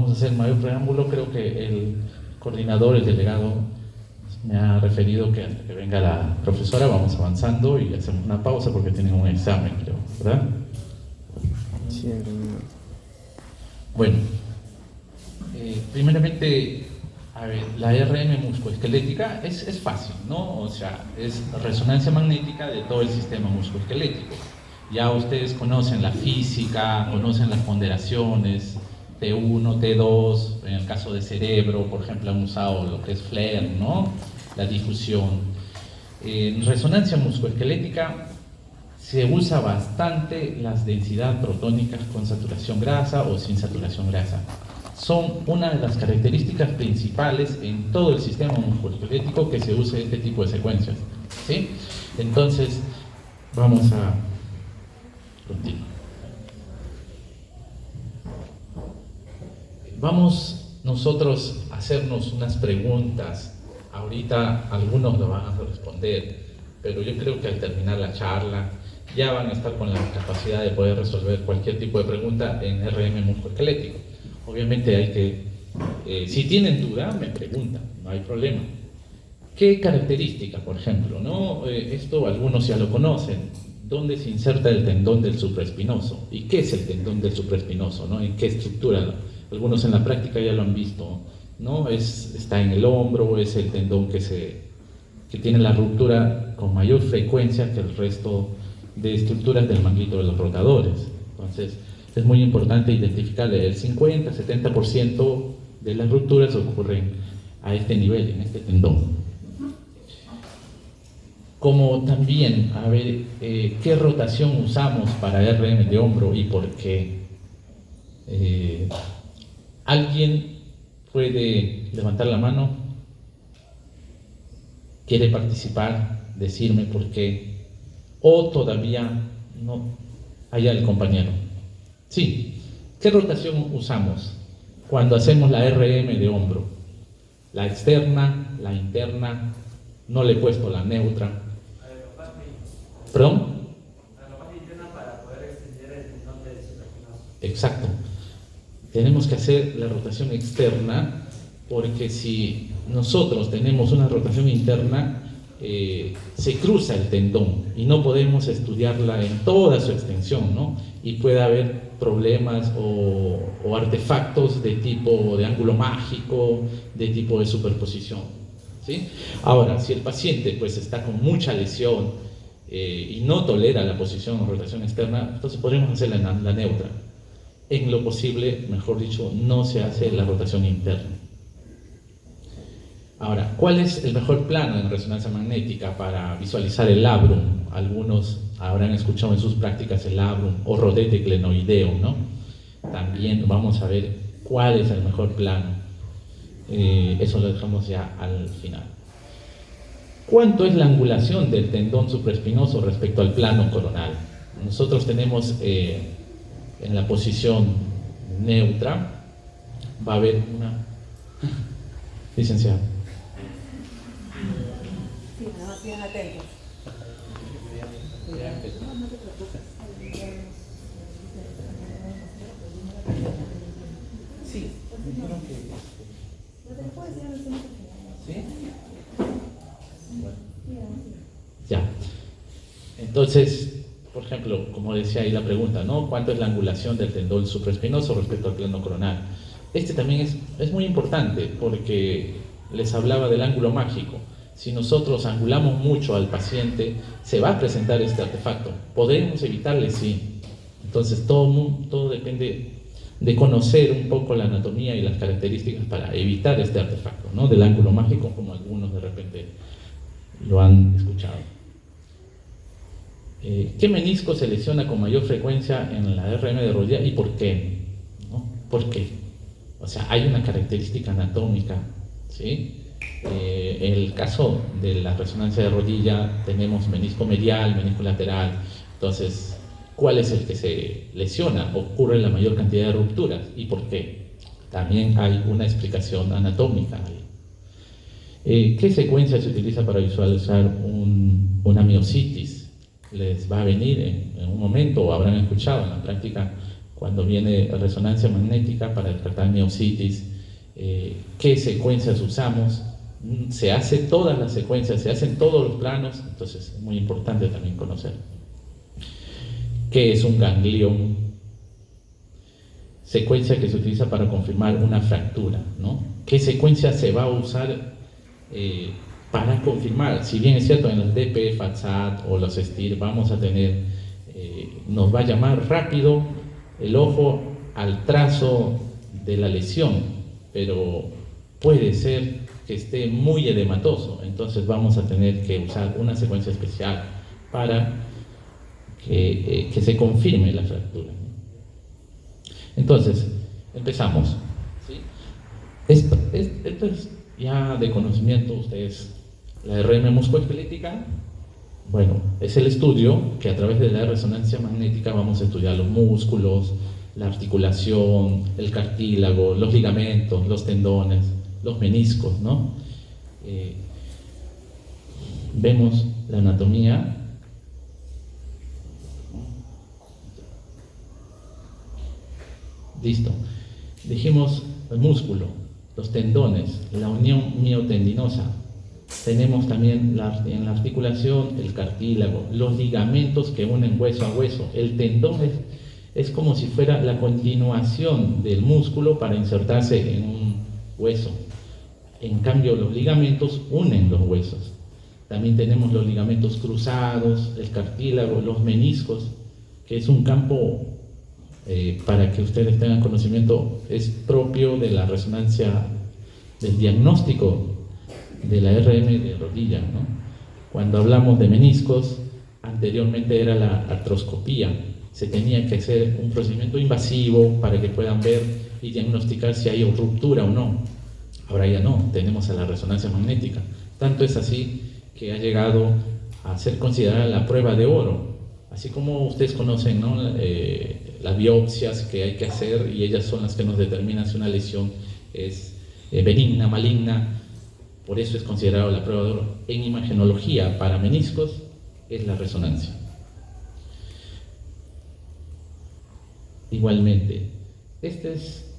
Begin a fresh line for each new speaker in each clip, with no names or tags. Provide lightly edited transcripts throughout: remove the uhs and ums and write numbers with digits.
vamos a hacer mayor preámbulo. Creo que el coordinador, el delegado, me ha referido que hasta que venga la profesora vamos avanzando y hacemos una pausa porque tienen un examen, creo, ¿verdad?
Sí,
bueno, primeramente, a ver, la RM musculoesquelética es fácil, ¿no? O sea, es resonancia magnética de todo el sistema musculoesquelético. Ya ustedes conocen la física, conocen las ponderaciones, T1, T2, en el caso de cerebro, por ejemplo, han usado lo que es FLAIR, ¿no? La difusión. En resonancia musculoesquelética se usa bastante las densidades protónicas con saturación grasa o sin saturación grasa. Son una de las características principales en todo el sistema musculoesquelético que se use este tipo de secuencias, ¿sí? Entonces, vamos a continuar. Vamos nosotros a hacernos unas preguntas. Ahorita algunos lo van a responder, pero yo creo que al terminar la charla ya van a estar con la capacidad de poder resolver cualquier tipo de pregunta en RM musculoesquelético. Obviamente hay que, si tienen duda, me preguntan, no hay problema. ¿Qué característica, por ejemplo, no? Esto algunos ya lo conocen. ¿Dónde se inserta el tendón del supraespinoso? ¿Y qué es el tendón del supraespinoso, no? ¿En qué estructura? Algunos en la práctica ya lo han visto, ¿no? Está en el hombro, es el tendón que tiene la ruptura con mayor frecuencia que el resto de estructuras del manguito de los rotadores. Entonces, es muy importante identificar el 50-70% de las rupturas ocurren a este nivel, en este tendón. Como también, a ver, ¿qué rotación usamos para RM de hombro y por qué? ¿Alguien puede levantar la mano? ¿Quiere participar? Decirme por qué. ¿O todavía no? Allá el compañero. Sí. ¿Qué rotación usamos cuando hacemos la RM de hombro? La externa, la interna, no le he puesto la neutra. ¿Perdón? Exacto. Tenemos que hacer la rotación externa porque si nosotros tenemos una rotación interna, se cruza el tendón y no podemos estudiarla en toda su extensión, ¿no? Y puede haber problemas o artefactos de tipo de ángulo mágico, de tipo de superposición, ¿sí? Ahora, si el paciente pues está con mucha lesión y no tolera la posición o rotación externa, entonces podríamos hacer la neutra. En lo posible, mejor dicho, no se hace la rotación interna. Ahora, ¿cuál es el mejor plano en resonancia magnética para visualizar el labrum? Algunos habrán escuchado en sus prácticas el labrum o rodete glenoideo, ¿no? También vamos a ver cuál es el mejor plano. Eso lo dejamos ya al final. ¿Cuánto es la angulación del tendón supraespinoso respecto al plano coronal? Nosotros tenemos en la posición neutra, va a haber una... Licenciado.
Sí, no, sigan atentos. No te preocupes.
Sí, dijeron que... ¿Sí? Bueno. Ya. Entonces, por ejemplo, como decía ahí la pregunta, ¿no? ¿Cuánto es la angulación del tendón supraespinoso respecto al plano coronal? Este también es muy importante porque les hablaba del ángulo mágico. Si nosotros angulamos mucho al paciente, se va a presentar este artefacto. ¿Podremos evitarle? Sí. Entonces, todo depende de conocer un poco la anatomía y las características para evitar este artefacto, ¿no? Del ángulo mágico, como algunos de repente lo han escuchado. ¿Qué menisco se lesiona con mayor frecuencia en la RM de rodilla y por qué? ¿No? ¿Por qué? O sea, hay una característica anatómica, ¿sí? En el caso de la resonancia de rodilla tenemos menisco medial, menisco lateral. Entonces, ¿cuál es el que se lesiona? Ocurre la mayor cantidad de rupturas. ¿Y por qué? También hay una explicación anatómica ahí. ¿Qué secuencia se utiliza para visualizar una miositis? Les va a venir en un momento, o habrán escuchado en la práctica, cuando viene resonancia magnética para descartar miositis, qué secuencias usamos, se hace todas las secuencias, se hacen todos los planos, entonces es muy importante también conocer. ¿Qué es un ganglión? Secuencia que se utiliza para confirmar una fractura, ¿no? ¿Qué secuencia se va a usar para confirmar? Si bien es cierto, en los DP, FATSAT o los STIR vamos a tener, nos va a llamar rápido el ojo al trazo de la lesión, pero puede ser que esté muy edematoso, entonces vamos a tener que usar una secuencia especial para que se confirme la fractura. Entonces, empezamos. ¿Sí? Esto es ya de conocimiento, ustedes, la RM musculoesquelética, bueno, es el estudio que a través de la resonancia magnética vamos a estudiar los músculos, la articulación, el cartílago, los ligamentos, los tendones, los meniscos, ¿no? Vemos la anatomía. Listo. Dijimos el músculo, los tendones, la unión miotendinosa. Tenemos también en la articulación el cartílago, los ligamentos que unen hueso a hueso. El tendón es como si fuera la continuación del músculo para insertarse en un hueso. En cambio, los ligamentos unen los huesos. También tenemos los ligamentos cruzados, el cartílago, los meniscos, que es un campo, para que ustedes tengan conocimiento, es propio de la resonancia, del diagnóstico de la RM de rodilla, ¿no? Cuando hablamos de meniscos, anteriormente era la artroscopía. Se tenía que hacer un procedimiento invasivo para que puedan ver y diagnosticar si hay ruptura o no. Ahora ya no, tenemos a la resonancia magnética. Tanto es así que ha llegado a ser considerada la prueba de oro. Así como ustedes conocen, ¿no? Las biopsias que hay que hacer, y ellas son las que nos determinan si una lesión es benigna, maligna. Por eso es considerado la prueba de oro. En imagenología para meniscos es la resonancia. Igualmente, esta es,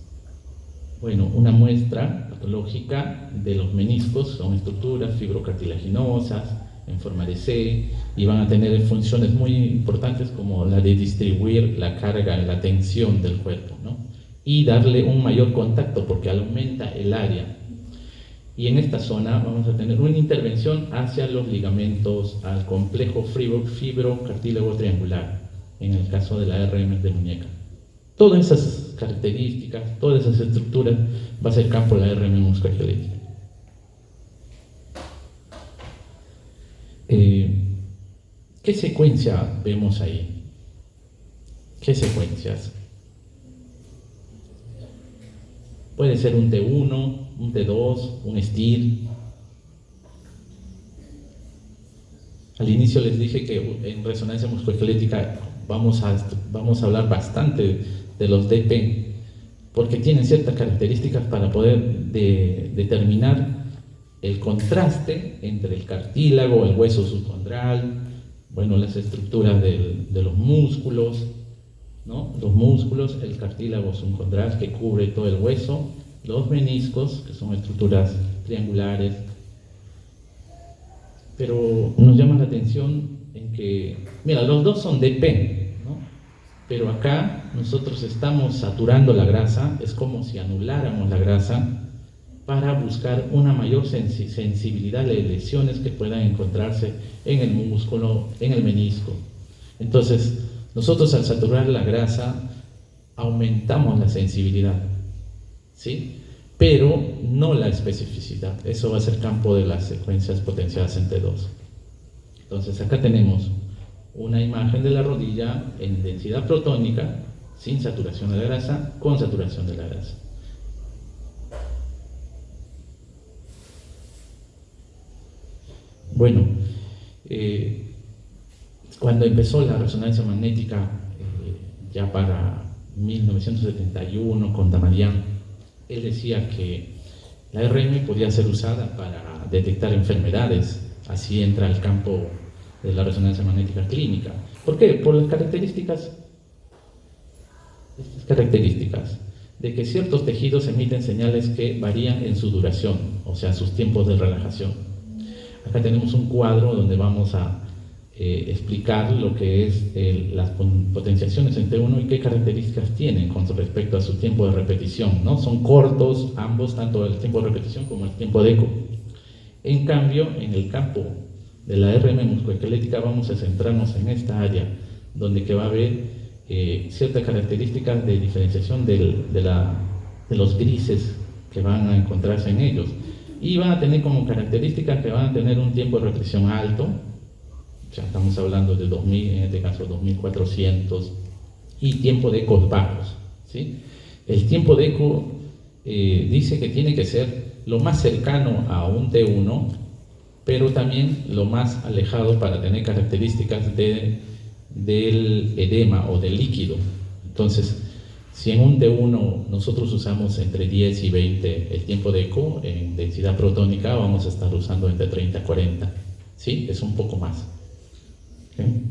bueno, una muestra patológica de los meniscos. Son estructuras fibrocartilaginosas en forma de C y van a tener funciones muy importantes como la de distribuir la carga y la tensión del cuerpo, ¿no? Y darle un mayor contacto porque aumenta el área. Y en esta zona vamos a tener una intervención hacia los ligamentos, al complejo fibrocartílago triangular, en el caso de la RM de muñeca. Todas esas características, todas esas estructuras va a ser campo de la RM musculoesquelética. ¿Qué secuencia vemos ahí? ¿Qué secuencias? Puede ser un T1, un T2, un STIR. Al inicio les dije que en resonancia musculoesquelética vamos a hablar bastante de los DP, porque tienen ciertas características para poder determinar el contraste entre el cartílago, el hueso subcondral, bueno, las estructuras de los músculos, ¿no? Los músculos, el cartílago subcondral que cubre todo el hueso, los meniscos, que son estructuras triangulares. Pero nos llama la atención en que, mira, los dos son DP, ¿no? Pero acá nosotros estamos saturando la grasa, es como si anuláramos la grasa para buscar una mayor sensibilidad de lesiones que puedan encontrarse en el músculo, en el menisco. Entonces, nosotros al saturar la grasa aumentamos la sensibilidad, ¿sí? Pero no la especificidad. Eso va a ser campo de las secuencias potenciadas en T2. Entonces, acá tenemos una imagen de la rodilla en densidad protónica, sin saturación de la grasa, con saturación de la grasa. Bueno, cuando empezó la resonancia magnética, ya para 1971, con Damadian, él decía que la RM podía ser usada para detectar enfermedades. Así entra al campo de la resonancia magnética clínica. ¿Por qué? Por las características estas características de que ciertos tejidos emiten señales que varían en su duración, o sea, sus tiempos de relajación. Acá tenemos un cuadro donde vamos a explicar lo que es las potenciaciones en T1 y qué características tienen con respecto a su tiempo de repetición, ¿no? Son cortos ambos, tanto el tiempo de repetición como el tiempo de eco. En cambio, en el campo de la RM musculoesquelética vamos a centrarnos en esta área, donde que va a haber ciertas características de diferenciación de los grises que van a encontrarse en ellos. Y van a tener como características que van a tener un tiempo de repetición alto, ya estamos hablando de 2000, en este caso 2400, y tiempo de ecos bajos, ¿sí? El tiempo de eco dice que tiene que ser lo más cercano a un T1, pero también lo más alejado para tener características del edema o del líquido. Entonces, si en un T1 nosotros usamos entre 10 y 20 el tiempo de eco, en densidad protónica vamos a estar usando entre 30 y 40, ¿sí? Es un poco más. ¿Okay?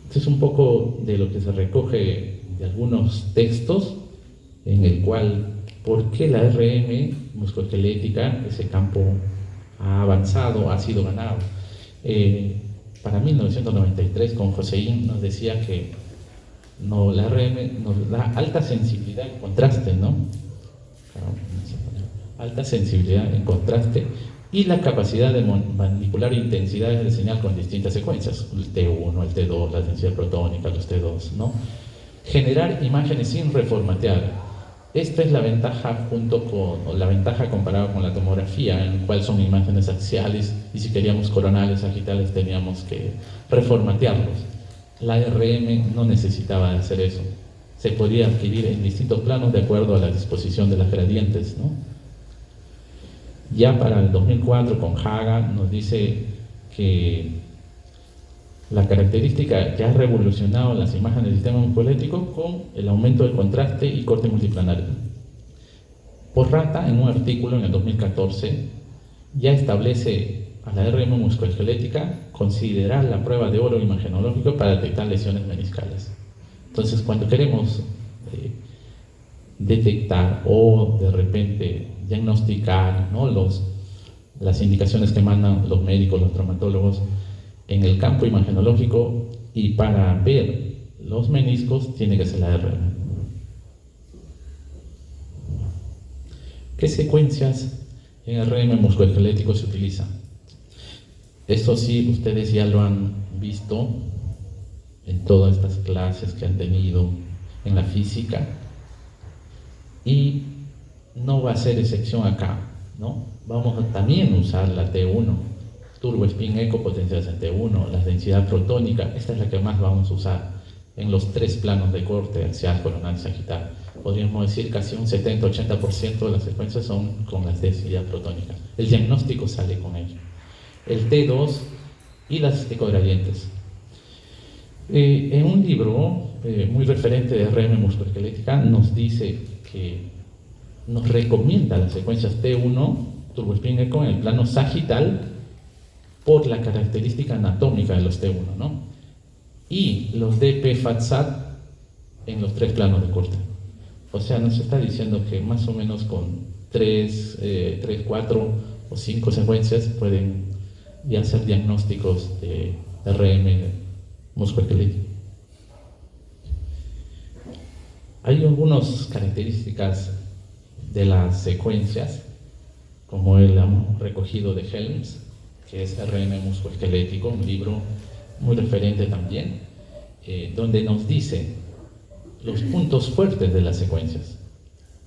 Esto es un poco de lo que se recoge de algunos textos, en el cual, ¿por qué la RM musculoesquelética, ese campo ha avanzado, ha sido ganado? Para 1993, con Joséín nos decía que la RM nos da alta sensibilidad en contraste, ¿no? Alta sensibilidad en contraste y la capacidad de manipular intensidades de señal con distintas secuencias, el T1, el T2, la densidad protónica, los T2, ¿no? Generar imágenes sin reformatear. Esta es la ventaja la ventaja comparada con la tomografía, en la cual son imágenes axiales y si queríamos coronales, sagitales, teníamos que reformatearlos. La RM no necesitaba de hacer eso. Se podía adquirir en distintos planos de acuerdo a la disposición de las gradientes, ¿no? Ya para el 2004 con Haga nos dice que la característica que ha revolucionado las imágenes del sistema musculoesquelético con el aumento del contraste y corte multiplanario. Porrata, en un artículo en el 2014, ya establece a la RM musculoesquelética considerar la prueba de oro imagenológico para detectar lesiones meniscales. Entonces, cuando queremos detectar o de repente diagnosticar, ¿no?, las indicaciones que mandan los médicos, los traumatólogos, en el campo imagenológico, y para ver los meniscos tiene que ser la RM. ¿Qué secuencias en RM musculoesquelético se utilizan? Esto sí, ustedes ya lo han visto en todas estas clases que han tenido en la física, y no va a ser excepción acá, ¿no? Vamos a también usar la T1, turbo spin eco potenciadas en T1, la densidad protónica. Esta es la que más vamos a usar en los tres planos de corte, axial, coronal y sagital. Podríamos decir casi un 70-80% de las secuencias son con las densidad protónica. El diagnóstico sale con ello. El T2 y las ecogradientes. En un libro muy referente de RM musculoesquelética nos dice que nos recomienda las secuencias T1, turbo spin eco, en el plano sagital por la característica anatómica de los T1, ¿no? Y los DP FAT-SAT en los tres planos de corte. O sea, nos está diciendo que más o menos con 3, 4 o 5 secuencias pueden ya hacer diagnósticos de RM musculoesquelético. Hay algunas características de las secuencias, como el recogido de Helms, que es RM musculoesquelético, un libro muy referente también, donde nos dice los puntos fuertes de las secuencias.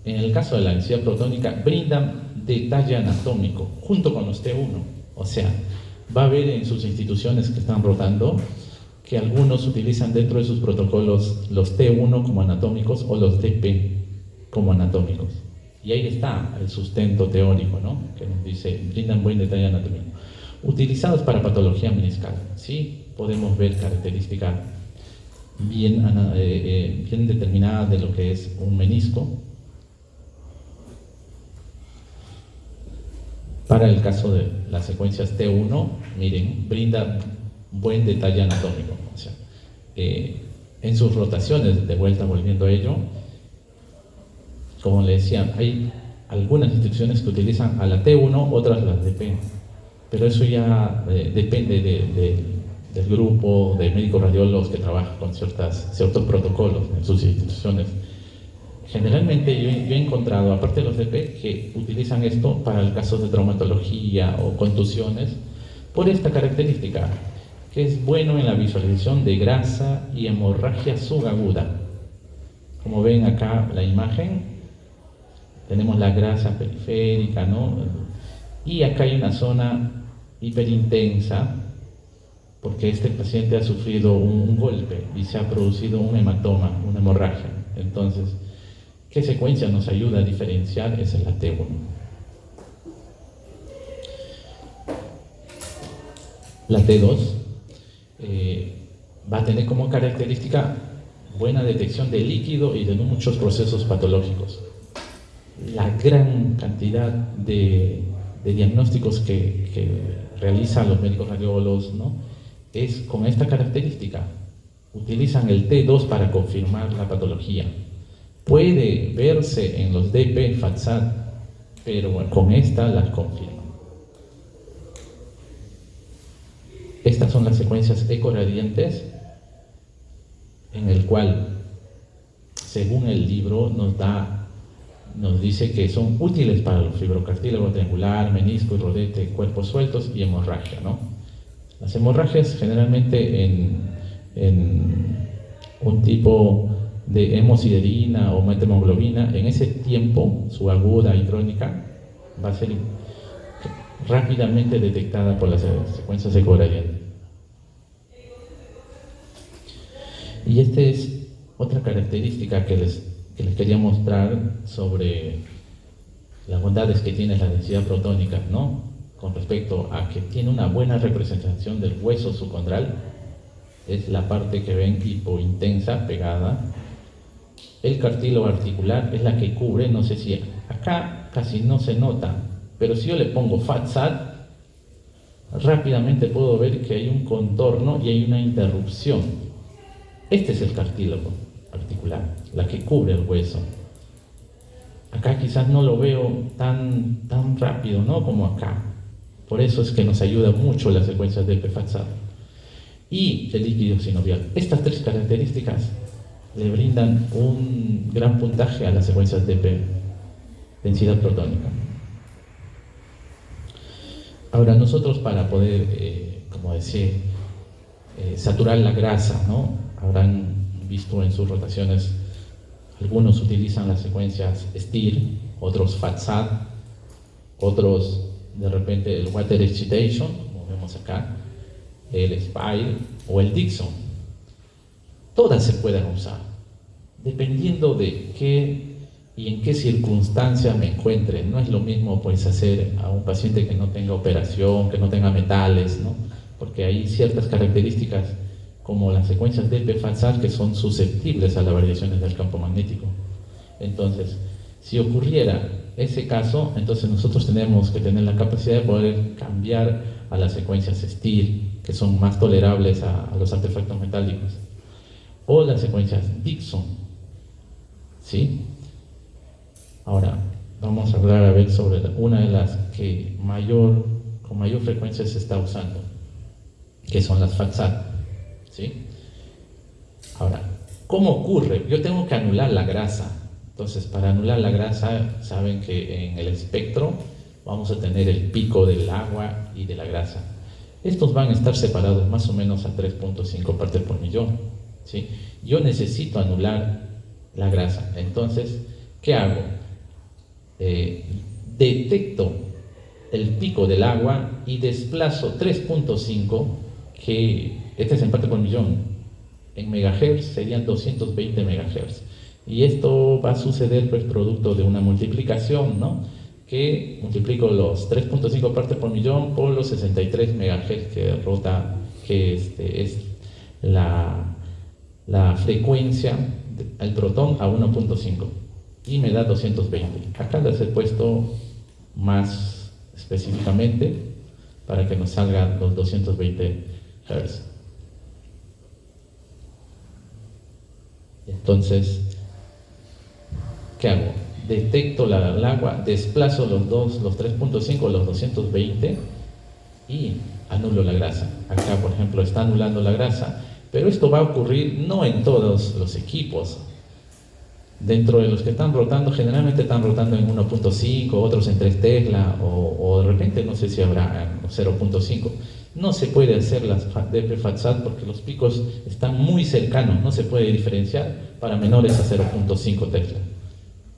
En el caso de la densidad protónica, brindan detalle anatómico junto con los T1. O sea, va a haber en sus instituciones que están rotando que algunos utilizan dentro de sus protocolos los T1 como anatómicos o los DP como anatómicos. Y ahí está el sustento teórico, ¿no?, que nos dice, brindan buen detalle anatómico. Utilizados para patología meniscal, ¿sí? Podemos ver características bien determinadas de lo que es un menisco. Para el caso de las secuencias T1, miren, brinda buen detalle anatómico. O sea, en sus rotaciones, de vuelta volviendo a ello, como le decía, hay algunas instituciones que utilizan a la T1, otras las DP, pero eso ya depende del grupo de médicos radiólogos que trabaja con ciertos protocolos en sus instituciones. Generalmente yo he encontrado, aparte de los DP, que utilizan esto para el caso de traumatología o contusiones, por esta característica, que es bueno en la visualización de grasa y hemorragia subaguda. Como ven acá la imagen, tenemos la grasa periférica, ¿no? Y acá hay una zona hiperintensa, porque este paciente ha sufrido un golpe y se ha producido un hematoma, una hemorragia. Entonces, ¿qué secuencia nos ayuda a diferenciar? Esa es la T1. La T2 va a tener como característica buena detección de líquido y de muchos procesos patológicos. La gran cantidad de diagnósticos que realizan los médicos radiólogos, ¿no?, es con esta característica. Utilizan el T2 para confirmar la patología. Puede verse en los DP FATSAT, pero con esta las confirman. Estas son las secuencias ecoradientes, en el cual, según el libro, nos dice que son útiles para los fibrocartílago triangular, menisco y rodete, cuerpos sueltos y hemorragia, ¿no? Las hemorragias generalmente en un tipo de hemosiderina o methemoglobina, en ese tiempo, su aguda y crónica, va a ser rápidamente detectada por las secuencias ecogradientes. Y esta es otra característica que les quería mostrar sobre las bondades que tiene la densidad protónica, ¿no?, con respecto a que tiene una buena representación del hueso subcondral. Es la parte que ven hipointensa, pegada. El cartílago articular es la que cubre, no sé si acá casi no se nota, pero si yo le pongo FATSAT, rápidamente puedo ver que hay un contorno y hay una interrupción. Este es el cartílago articular, la que cubre el hueso. Acá quizás no lo veo tan rápido, ¿no?, como acá. Por eso es que nos ayuda mucho las secuencias de DP-FATSAT. Y el líquido sinovial. Estas tres características le brindan un gran puntaje a las secuencias DP, densidad protónica. Ahora, nosotros para poder, como decir, saturar la grasa, ¿no?, habrán visto en sus rotaciones, algunos utilizan las secuencias STIR, otros FATSAT, otros de repente el Water Excitation, como vemos acá, el SPIRE o el Dixon. Todas se pueden usar, dependiendo de qué y en qué circunstancia me encuentre. No es lo mismo pues hacer a un paciente que no tenga operación, que no tenga metales, ¿no?, porque hay ciertas características como las secuencias de DP-FATSAT que son susceptibles a las variaciones del campo magnético. Entonces, si ocurriera ese caso, entonces nosotros tenemos que tener la capacidad de poder cambiar a las secuencias STIR, que son más tolerables a los artefactos metálicos, o las secuencias Dixon, ¿sí? Ahora, vamos a hablar a ver sobre una de las que con mayor frecuencia se está usando, que son las FATSAT, ¿sí? Ahora, ¿cómo ocurre? Yo tengo que anular la grasa. Entonces, para anular la grasa, saben que en el espectro vamos a tener el pico del agua y de la grasa. Estos van a estar separados más o menos a 3.5 partes por millón, ¿sí? Yo necesito anular la grasa. Entonces, ¿qué hago? Detecto el pico del agua y desplazo 3.5, que este es en parte por millón, en megahertz serían 220 megahertz. Y esto va a suceder pues producto de una multiplicación, ¿no?, que multiplico los 3.5 partes por millón por los 63 megahertz que es la frecuencia del protón a 1.5 y me da 220. Acá les he puesto más específicamente para que nos salgan los 220 Hz. Entonces, ¿qué hago? Detecto el agua, desplazo los 3.5, los 220 y anulo la grasa. Acá, por ejemplo, está anulando la grasa, pero esto va a ocurrir no en todos los equipos. Dentro de los que están rotando, generalmente están rotando en 1.5, otros en 3 Tesla, o de repente no sé si habrá 0.5. No se puede hacer las DP FATSAT porque los picos están muy cercanos, no se puede diferenciar para menores a 0.5 Tesla.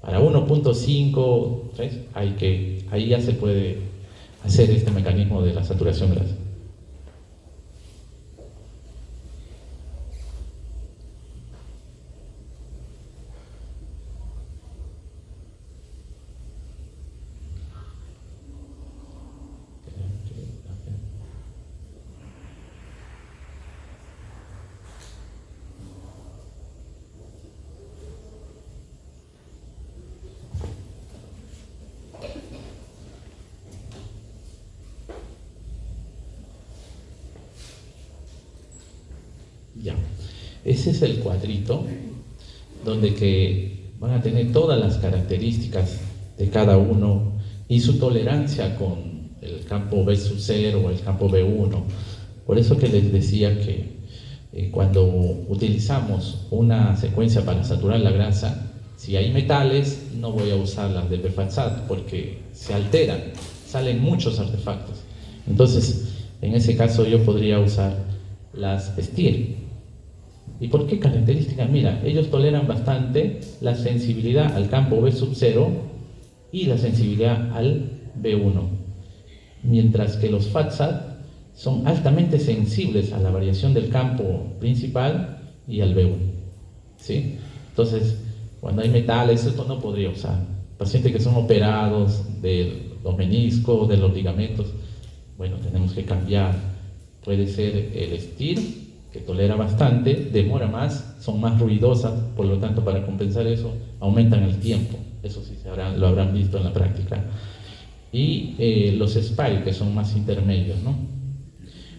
Para 1.5, ahí ya se puede hacer este mecanismo de la saturación grasa. Ya, ese es el cuadrito donde que van a tener todas las características de cada uno y su tolerancia con el campo B sub 0 o el campo B1. Por eso que les decía que cuando utilizamos una secuencia para saturar la grasa, si hay metales no voy a usar las de PFATSAT porque se alteran, salen muchos artefactos. Entonces, en ese caso yo podría usar las STIR. ¿Y por qué características? Mira, ellos toleran bastante la sensibilidad al campo B sub 0 y la sensibilidad al B1, mientras que los FATSAT son altamente sensibles a la variación del campo principal y al B1. ¿Sí? Entonces, cuando hay metales, esto no podría usar. Pacientes que son operados de los meniscos, de los ligamentos, bueno, tenemos que cambiar. Puede ser el STIR, que tolera bastante, demora más, son más ruidosas, por lo tanto para compensar eso aumentan el tiempo, eso sí lo habrán visto en la práctica. Y los SPY, que son más intermedios, ¿no?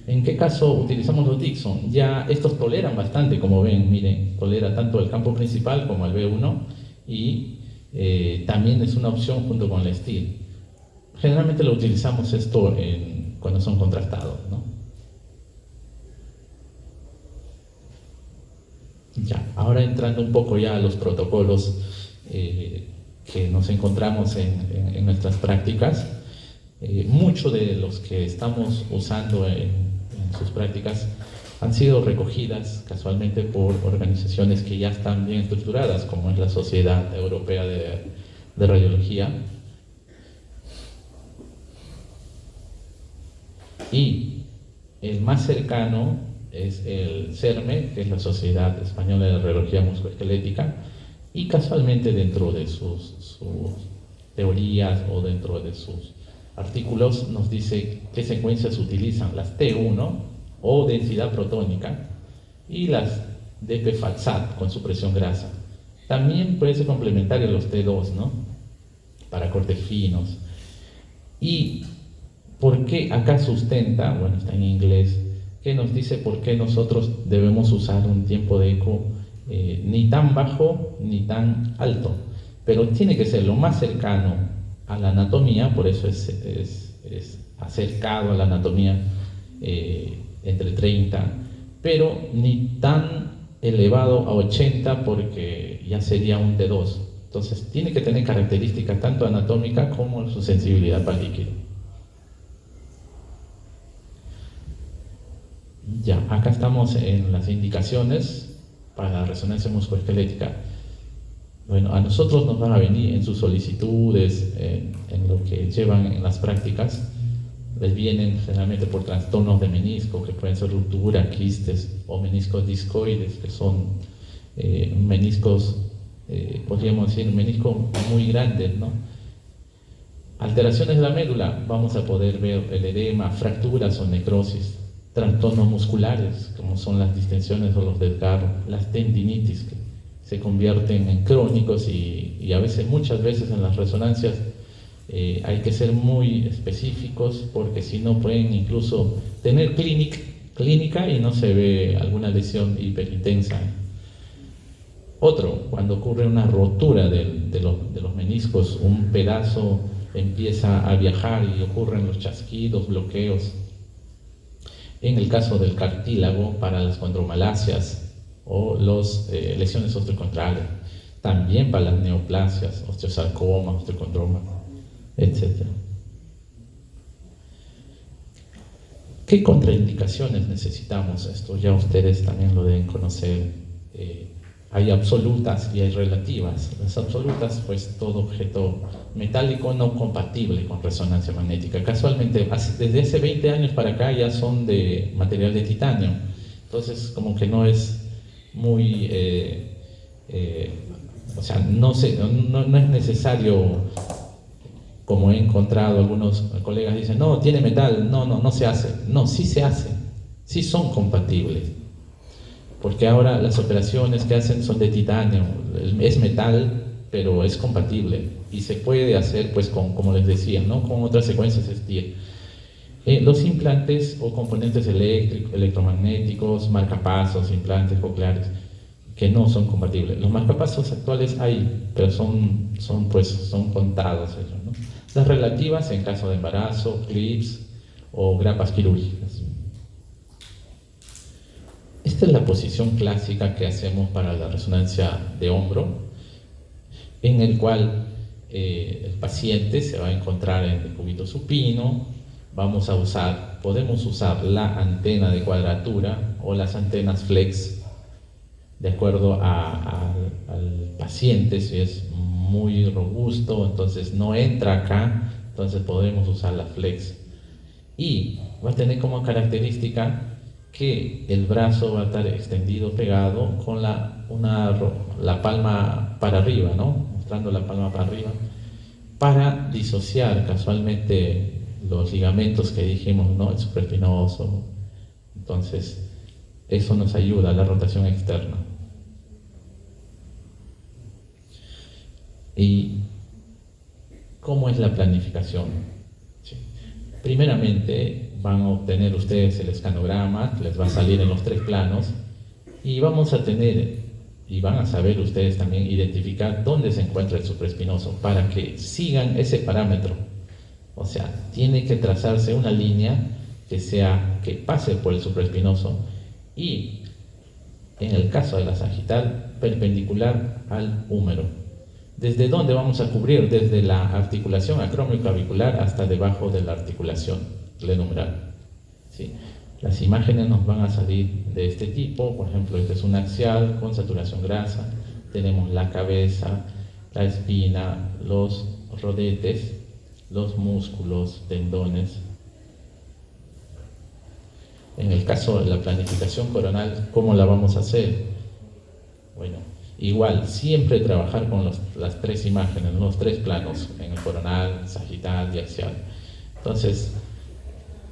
¿En qué caso utilizamos los Dixon? Ya estos toleran bastante, como ven, miren, tolera tanto el campo principal como el B1 y también es una opción junto con la STIR. Generalmente lo utilizamos esto cuando son contrastados, ¿no? Ya, ahora entrando un poco ya a los protocolos que nos encontramos en nuestras prácticas, muchos de los que estamos usando en sus prácticas han sido recogidas casualmente por organizaciones que ya están bien estructuradas, como es la Sociedad Europea de Radiología. Y el más cercano es el CERME, que es la Sociedad Española de Radiología Musculoesquelética, y casualmente dentro de sus teorías o dentro de sus artículos nos dice qué secuencias utilizan, las T1 o densidad protónica y las DP-FATSAT con supresión grasa. También puede ser complementario a los T2, ¿no? Para cortes finos. ¿Y por qué acá sustenta? Bueno, está en inglés, que nos dice por qué nosotros debemos usar un tiempo de eco ni tan bajo ni tan alto, pero tiene que ser lo más cercano a la anatomía, por eso es acercado a la anatomía entre 30, pero ni tan elevado a 80 porque ya sería un T2. Entonces tiene que tener características tanto anatómicas como su sensibilidad para el líquido. Ya, acá estamos en las indicaciones para la resonancia musculoesquelética. Bueno, a nosotros nos van a venir en sus solicitudes, en lo que llevan en las prácticas, les vienen generalmente por trastornos de menisco, que pueden ser ruptura, quistes o meniscos discoides, que son meniscos, podríamos decir, meniscos muy grandes, ¿no? Alteraciones de la médula, vamos a poder ver el edema, fracturas o necrosis. Trastornos musculares, como son las distensiones o los desgarros, las tendinitis, que se convierten en crónicos y a veces, muchas veces en las resonancias hay que ser muy específicos porque si no pueden incluso tener clínica y no se ve alguna lesión hiperintensa. Otro, cuando ocurre una rotura de los meniscos, un pedazo empieza a viajar y ocurren los chasquidos, bloqueos. En el caso del cartílago, para las condromalasias o las lesiones osteocondrales, también para las neoplasias, osteosarcoma, osteocondroma, etc. ¿Qué contraindicaciones necesitamos? Esto ya ustedes también lo deben conocer. Hay absolutas y hay relativas. Las absolutas, pues todo objeto metálico no compatible con resonancia magnética. Casualmente, desde hace 20 años para acá ya son de material de titanio. Entonces, como que no es muy... o sea, no es necesario, como he encontrado algunos colegas dicen, no, tiene metal, no se hace. No, sí se hace, sí son compatibles. Porque ahora las operaciones que hacen son de titanio, es metal, pero es compatible y se puede hacer, pues, como les decía, ¿no? Con otras secuencias STIR. Los implantes o componentes electromagnéticos, marcapasos, implantes cocleares, que no son compatibles. Los marcapasos actuales hay, pero son contados ellos, ¿no? Las relativas en caso de embarazo, clips o grapas quirúrgicas. Esta es la posición clásica que hacemos para la resonancia de hombro, en el cual el paciente se va a encontrar en el cúbito supino. Podemos usar la antena de cuadratura o las antenas flex, de acuerdo al paciente. Si es muy robusto, entonces no entra acá, entonces podemos usar la flex. Y va a tener como característica que el brazo va a estar extendido, pegado, con la palma para arriba, ¿no? Mostrando la palma para arriba, para disociar casualmente los ligamentos que dijimos, ¿no? El supraespinoso. Entonces, eso nos ayuda a la rotación externa. ¿Y cómo es la planificación? Sí. Primeramente, van a obtener ustedes el escanograma, les va a salir en los 3 planos, y vamos a tener, y van a saber ustedes también identificar dónde se encuentra el supraespinoso para que sigan ese parámetro. O sea, tiene que trazarse una línea que pase por el supraespinoso y, en el caso de la sagital, perpendicular al húmero. ¿Desde dónde vamos a cubrir? Desde la articulación acromioclavicular hasta debajo de la articulación glenohumeral. ¿Sí? Las imágenes nos van a salir de este tipo. Por ejemplo, este es un axial con saturación grasa. Tenemos la cabeza, la espina, los rodetes, los músculos, tendones. En el caso de la planificación coronal, ¿cómo la vamos a hacer? Bueno, igual, siempre trabajar con las 3 imágenes, los 3 planos, en el coronal, sagital y axial. Entonces,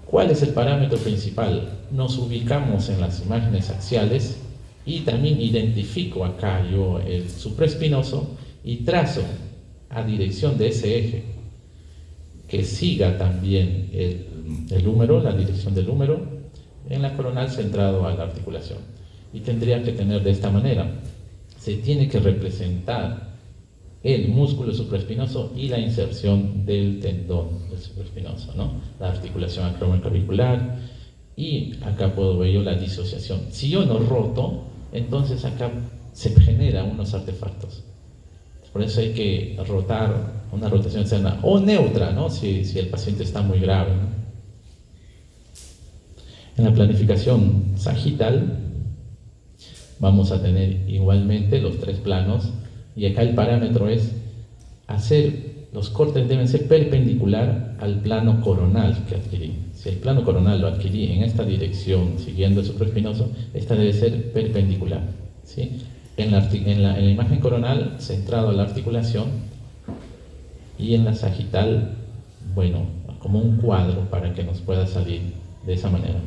¿cuál es el parámetro principal? Nos ubicamos en las imágenes axiales y también identifico acá yo el supraespinoso y trazo a dirección de ese eje que siga también el húmero, la dirección del húmero, en la coronal centrado a la articulación. Y tendría que tener de esta manera. Se tiene que representar el músculo supraespinoso y la inserción del tendón del supraespinoso, ¿no? La articulación acromioclavicular, y acá puedo ver yo la disociación. Si yo no roto, entonces acá se generan unos artefactos. Por eso hay que rotar, una rotación externa o neutra, ¿no? Si el paciente está muy grave, ¿no? En la planificación sagital vamos a tener igualmente los 3 planos, y acá el parámetro es los cortes deben ser perpendicular al plano coronal que adquirí. Si el plano coronal lo adquirí en esta dirección, siguiendo el supraespinoso, esta debe ser perpendicular, ¿sí? En la imagen coronal, centrado a la articulación, y en la sagital, bueno, como un cuadro para que nos pueda salir de esa manera.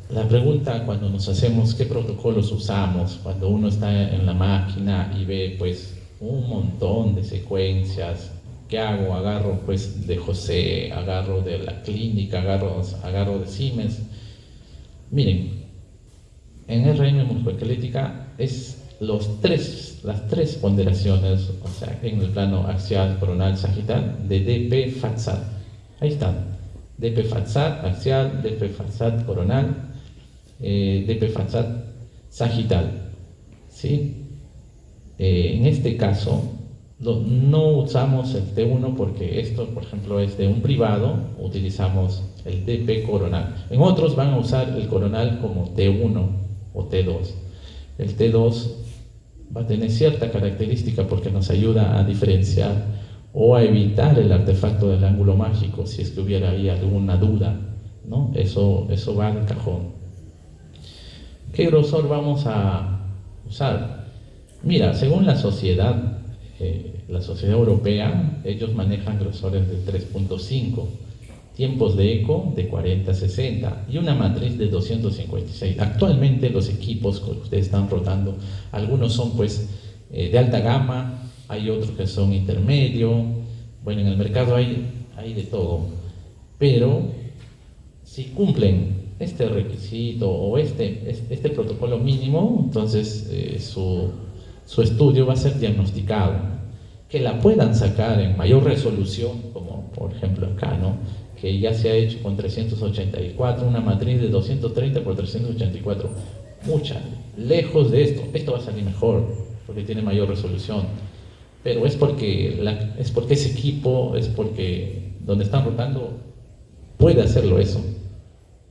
La pregunta cuando nos hacemos qué protocolos usamos, cuando uno está en la máquina y ve pues un montón de secuencias, ¿qué hago? Agarro pues de José, agarro de la clínica, agarro de Siemens. Miren, en RM musculoesquelética es las tres ponderaciones, o sea, en el plano axial, coronal, sagital, de DP FATSAT. Ahí están. DP FATSAT axial, DP FATSAT coronal, DP FATSAT sagital. ¿Sí? En este caso, no usamos el T1 porque esto, por ejemplo, es de un privado, utilizamos el DP coronal. En otros van a usar el coronal como T1 o T2. El T2 va a tener cierta característica porque nos ayuda a diferenciar o a evitar el artefacto del ángulo mágico si es que hubiera ahí alguna duda, ¿no? Eso va al cajón. ¿Qué grosor vamos a usar? Mira, según la sociedad europea, ellos manejan grosores de 3.5, tiempos de eco de 40 a 60 y una matriz de 256. Actualmente los equipos que ustedes están rotando, algunos son pues de alta gama, hay otros que son intermedio. Bueno, en el mercado hay de todo, pero si cumplen este requisito o este protocolo mínimo, entonces su estudio va a ser diagnosticado. Que la puedan sacar en mayor resolución, como por ejemplo acá, ¿no? Que ya se ha hecho con 384, una matriz de 230 por 384, mucha, lejos de esto va a salir mejor, porque tiene mayor resolución, pero es porque ese equipo, es porque donde están rotando puede hacerlo eso,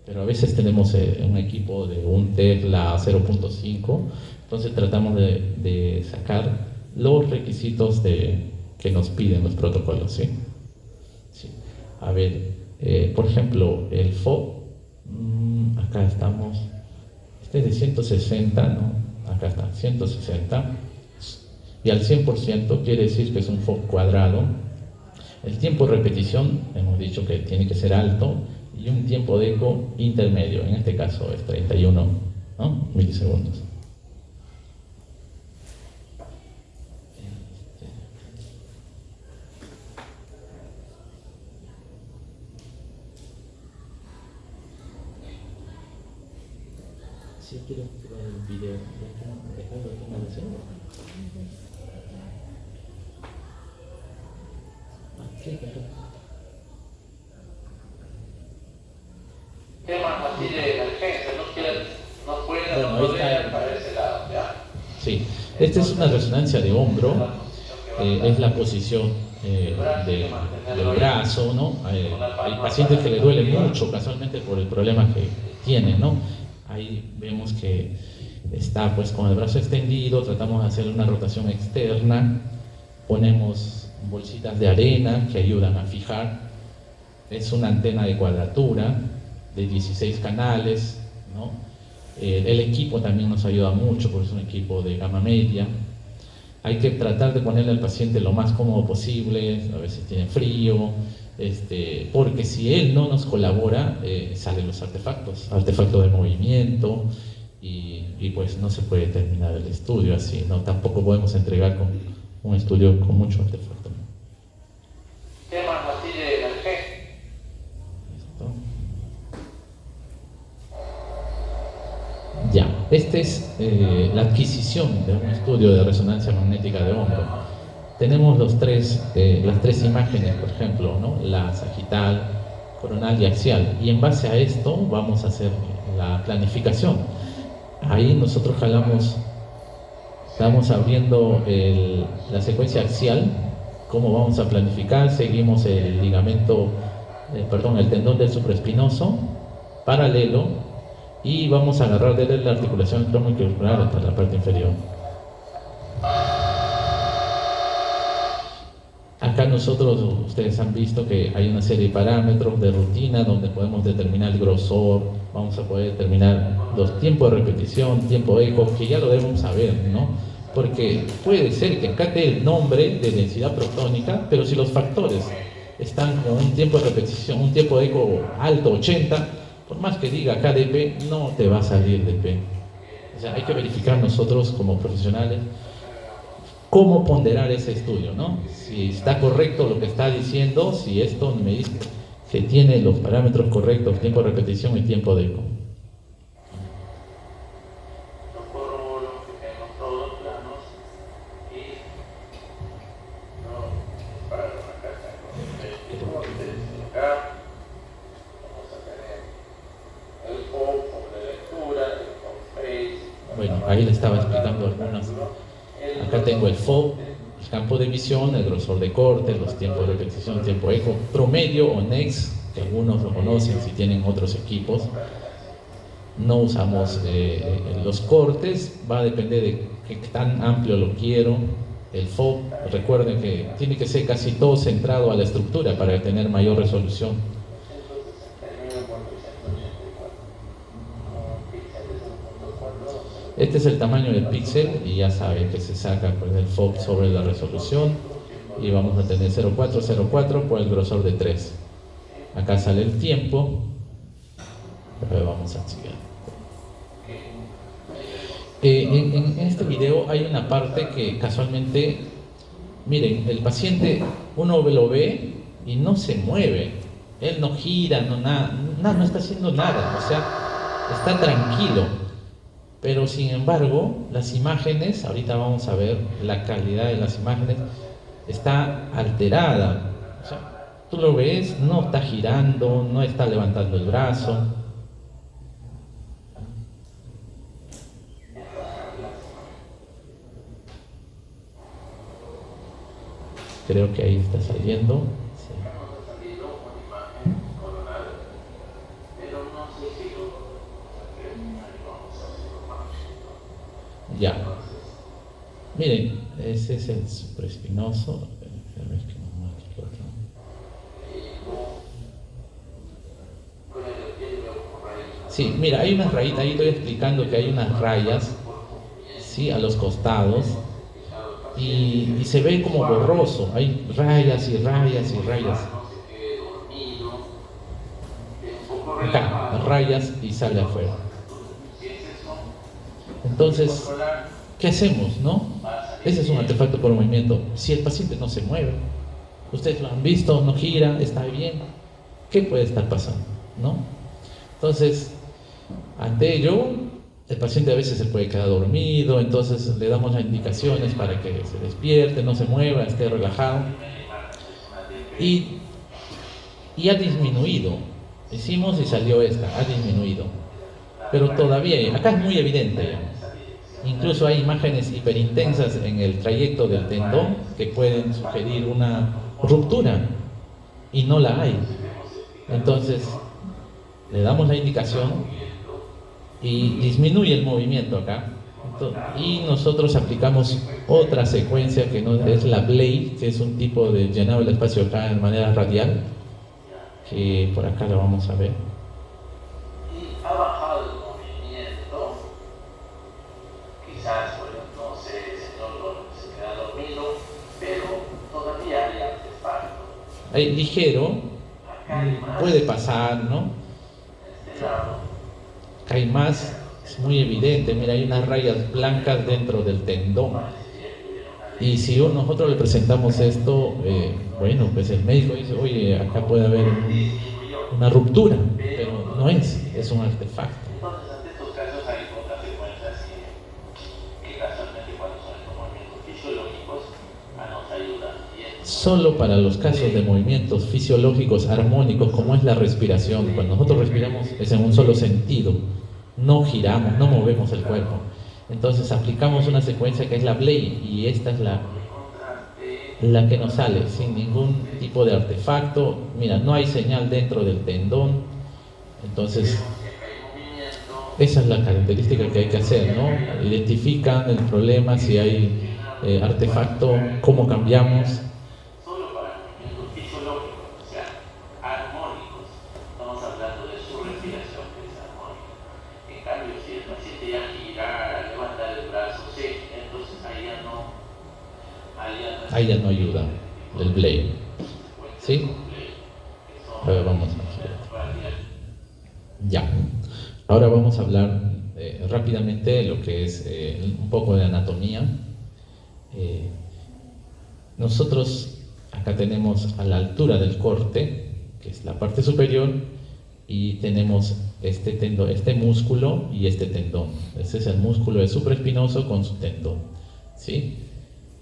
pero a veces tenemos un equipo de un Tesla 0.5, entonces tratamos de sacar los requisitos que nos piden los protocolos, ¿sí? Sí. A ver, por ejemplo, el FO, acá estamos, este es de 160, ¿no? Acá está, 160, y al 100% quiere decir que es un FO cuadrado. El tiempo de repetición, hemos dicho que tiene que ser alto, y un tiempo de eco intermedio, en este caso es 31, ¿no? milisegundos. Si quiero activar el video, dejarlo aquí en la escena. Aquí,
Temas así de emergencia, no pueden
bueno,
no podrían para ese lado, ¿ya?
Sí, esta es una resonancia de hombro, es la posición del brazo, ¿no? Hay pacientes que le duele mucho casualmente por el problema que tienen, ¿no? Ahí vemos que está pues con el brazo extendido, tratamos de hacer una rotación externa, ponemos bolsitas de arena que ayudan a fijar, es una antena de cuadratura de 16 canales, ¿no? El equipo también nos ayuda mucho porque es un equipo de gama media. Hay que tratar de ponerle al paciente lo más cómodo posible, a veces tiene frío, porque si él no nos colabora, salen los artefacto de movimiento, y pues no se puede terminar el estudio así, ¿no? Tampoco podemos entregar con un estudio con mucho artefacto.
Temas así de emergencia.
Listo. Ya, esta es la adquisición de un estudio de resonancia magnética de hombro. Tenemos las tres imágenes, por ejemplo, ¿no? La sagital, coronal y axial, y en base a esto vamos a hacer la planificación. Ahí nosotros estamos abriendo la secuencia axial, cómo vamos a planificar, seguimos el el tendón del supraespinoso, paralelo, y vamos a agarrar de la articulación crónico-auricular hasta la parte inferior. Acá ustedes han visto que hay una serie de parámetros de rutina donde podemos determinar el grosor, vamos a poder determinar los tiempos de repetición, tiempo de eco, que ya lo debemos saber, ¿no? Porque puede ser que acá esté el nombre de densidad protónica, pero si los factores están con un tiempo de repetición, un tiempo de eco alto, 80, por más que diga acá DP, no te va a salir DP. O sea, hay que verificar nosotros como profesionales cómo ponderar ese estudio, ¿no? Si está correcto lo que está diciendo, si esto me dice que tiene los parámetros correctos, tiempo de repetición y tiempo de eco. aplicando algunas. Acá tengo el FOB, el campo de visión, el grosor de corte, los tiempos de repetición, tiempo eco, promedio o NEX, que algunos lo conocen si tienen otros equipos. No usamos los cortes, va a depender de qué tan amplio lo quiero. El FOB, recuerden que tiene que ser casi todo centrado a la estructura para tener mayor resolución. Este es el tamaño del píxel y ya saben que se saca pues, el FOB sobre la resolución y vamos a tener 0404 por el grosor de 3. Acá sale el tiempo. Vamos a seguir. En este video hay una parte que casualmente, miren, el paciente uno lo ve y no se mueve, él no gira, no está haciendo nada, o sea, está tranquilo. Pero sin embargo, las imágenes, ahorita vamos a ver la calidad de las imágenes, está alterada. O sea, tú lo ves, no está girando, no está levantando el brazo. Creo que ahí está saliendo. Sí. Ya. Miren, ese es el supraespinoso. Sí, mira, hay unas rayitas, ahí estoy explicando que hay unas rayas, ¿sí? A los costados. Y se ve como borroso, hay rayas y rayas y rayas. Acá, rayas y sale afuera. Entonces, ¿qué hacemos, no? Ese es un artefacto por movimiento. Si el paciente no se mueve, ustedes lo han visto, no gira, está bien, ¿qué puede estar pasando, no? Entonces, ante ello, el paciente a veces se puede quedar dormido, entonces le damos las indicaciones para que se despierte, no se mueva, esté relajado. Y ha disminuido. Hicimos y salió esta, ha disminuido. Pero todavía, acá es muy evidente ya. Incluso hay imágenes hiperintensas en el trayecto del tendón que pueden sugerir una ruptura y no la hay. Entonces, le damos la indicación y disminuye el movimiento acá. Y nosotros aplicamos otra secuencia que no es la Blade, que es un tipo de llenado del espacio acá de manera radial, que por acá lo vamos a ver.
Y ha bajado el movimiento, quizás, bueno, no sé, el señor se queda dormido, pero todavía hay artefacto.
Hay ligero, puede pasar, ¿no? Hay más, es muy evidente, mira, hay unas rayas blancas dentro del tendón. Y si nosotros le presentamos esto, bueno, pues el médico dice, oye, acá puede haber una ruptura, pero no es un artefacto.
Entonces, ante estos casos hay otras secuencias que casualmente cuando son estos movimientos fisiológicos nos ayudan.
Solo para los casos de movimientos fisiológicos armónicos, como es la respiración, cuando nosotros respiramos es en un solo sentido, no giramos, no movemos el cuerpo. Entonces aplicamos una secuencia que es la Blade y esta es la que nos sale sin ningún tipo de artefacto. Mira, no hay señal dentro del tendón. Entonces esa es la característica que hay que hacer, ¿no? Identifican el problema, si hay artefacto, cómo cambiamos.
Solo para movimientos fisiológicos, o sea, armónicos. Estamos hablando de su respiración, que es armónica. En cambio, si el paciente ya gira, levanta el brazo, sí, entonces ahí ya no
ayuda el Blade. ¿Sí? A ver, vamos a hacer. Ya. Ahora vamos a hablar rápidamente de lo que es un poco de anatomía. Nosotros acá tenemos a la altura del corte, que es la parte superior, y tenemos este tendón, este músculo y este tendón. Ese es el músculo supraespinoso con su tendón, ¿sí?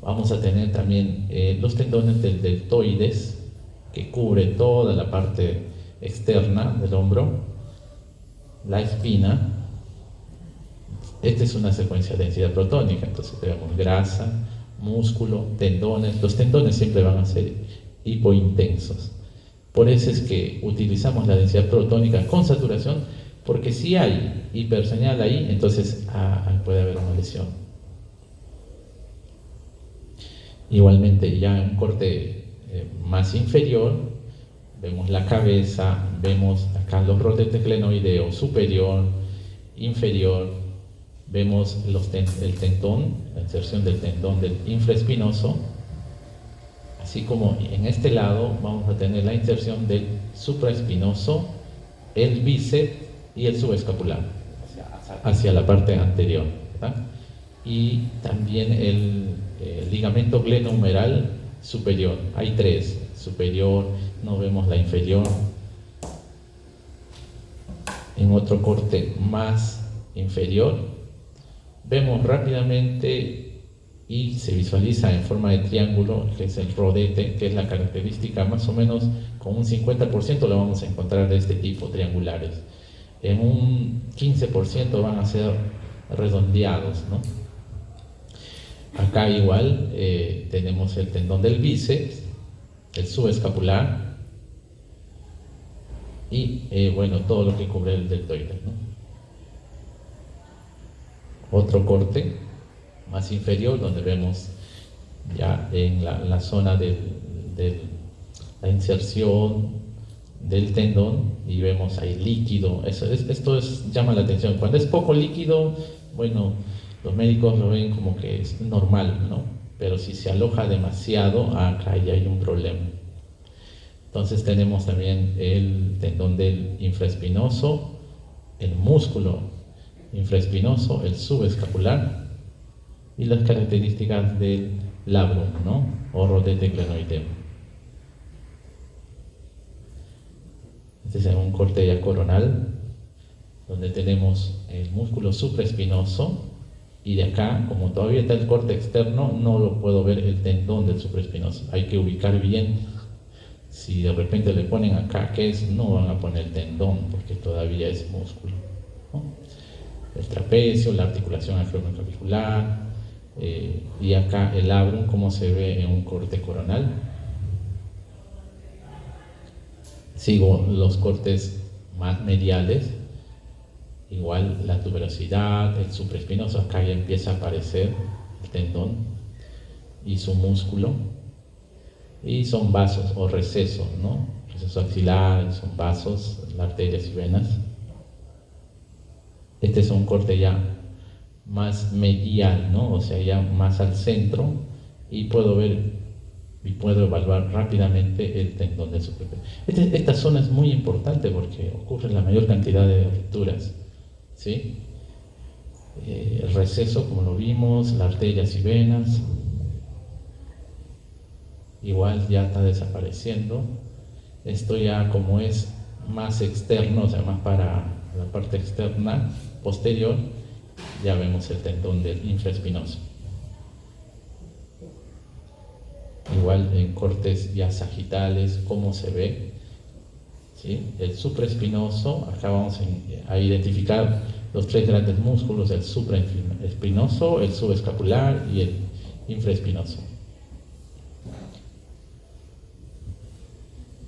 Vamos a tener también los tendones del deltoides, que cubre toda la parte externa del hombro, la espina, Esta es una secuencia de densidad protónica, entonces tenemos grasa, músculo, tendones. Los tendones siempre van a ser hipointensos. Por eso es que utilizamos la densidad protónica con saturación, porque si hay hiperseñal ahí, entonces puede haber una lesión. Igualmente, ya en un corte más inferior, vemos la cabeza, vemos acá los rodetes glenoideo superior, inferior, vemos el tendón, la inserción del tendón del infraespinoso, así como en este lado vamos a tener la inserción del supraespinoso, el bíceps y el subescapular hacia la parte anterior, ¿verdad? Y también el ligamento glenohumeral superior. Hay tres: superior, no vemos la inferior. En otro corte más inferior vemos rápidamente y se visualiza en forma de triángulo, que es el rodete, que es la característica más o menos con un 50% lo vamos a encontrar de este tipo, triangulares. En un 15% van a ser redondeados, ¿no? Acá igual tenemos el tendón del bíceps, el subescapular y bueno, todo lo que cubre el deltoides, ¿no? Otro corte más inferior donde vemos ya en la zona de la inserción del tendón y vemos ahí líquido. Esto llama la atención. Cuando es poco líquido, bueno, los médicos lo ven como que es normal, ¿no? Pero si se aloja demasiado, acá ya hay un problema. Entonces tenemos también el tendón del infraespinoso, el músculo infraespinoso, el subescapular y las características del labrum, ¿no? O rodete glenoideo. Este es un corte ya coronal, donde tenemos el músculo supraespinoso. Y de acá, como todavía está el corte externo, no lo puedo ver el tendón del supraespinoso. Hay que ubicar bien. Si de repente le ponen acá qué es, no van a poner el tendón, porque todavía es músculo, ¿no? El trapecio, la articulación acromioclavicular, y acá el labrum, como se ve en un corte coronal. Sigo los cortes más mediales. Igual la tuberosidad, el supraespinoso, acá ya empieza a aparecer el tendón y su músculo. Y son vasos o recesos, ¿no? Receso axilar, son vasos, arterias y venas. Este es un corte ya más medial, ¿no? O sea, ya más al centro, y puedo ver y puedo evaluar rápidamente el tendón del supraespinoso. Esta zona es muy importante porque ocurre la mayor cantidad de rupturas, ¿sí? El receso, como lo vimos, las arterias y venas, igual ya está desapareciendo. Esto ya, como es más externo, o sea, más para la parte externa, posterior, ya vemos el tendón del infraespinoso. Igual en cortes ya sagitales, ¿cómo se ve? ¿Sí? El supraespinoso, acá vamos a identificar los tres grandes músculos: el supraespinoso, el subescapular y el infraespinoso.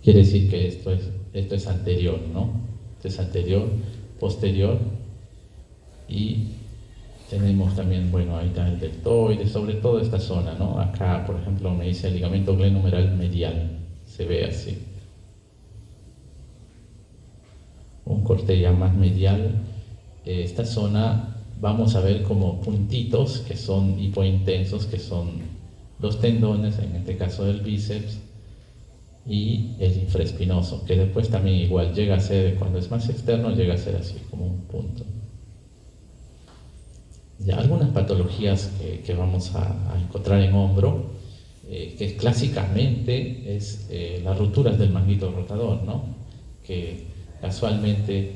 Quiere decir que esto es anterior, ¿no? Esto es anterior, posterior, y tenemos también, bueno, ahí está el deltoide, sobre todo esta zona, ¿no? Acá, por ejemplo, me dice el ligamento glenohumeral medial, se ve así. Un corte ya más medial. Esta zona vamos a ver como puntitos que son hipointensos, que son los tendones, en este caso del bíceps, y el infraespinoso, que después también igual llega a ser, cuando es más externo, llega a ser así, como un punto. Ya algunas patologías que vamos a encontrar en hombro, que clásicamente es las rupturas del manguito rotador, ¿no? Que casualmente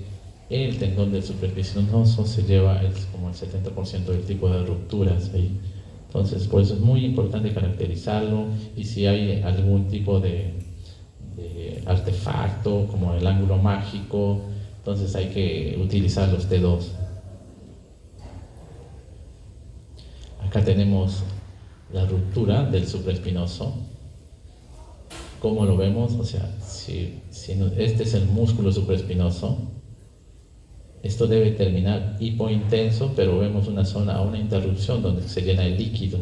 el tendón del supraespinoso se lleva como el 70% del tipo de rupturas ahí. Entonces, por eso es muy importante caracterizarlo, y si hay algún tipo de artefacto como el ángulo mágico, entonces hay que utilizar los T2. Acá tenemos la ruptura del supraespinoso. ¿Cómo lo vemos? O sea, si este es el músculo supraespinoso, esto debe terminar hipointenso, pero vemos una interrupción donde se llena el líquido.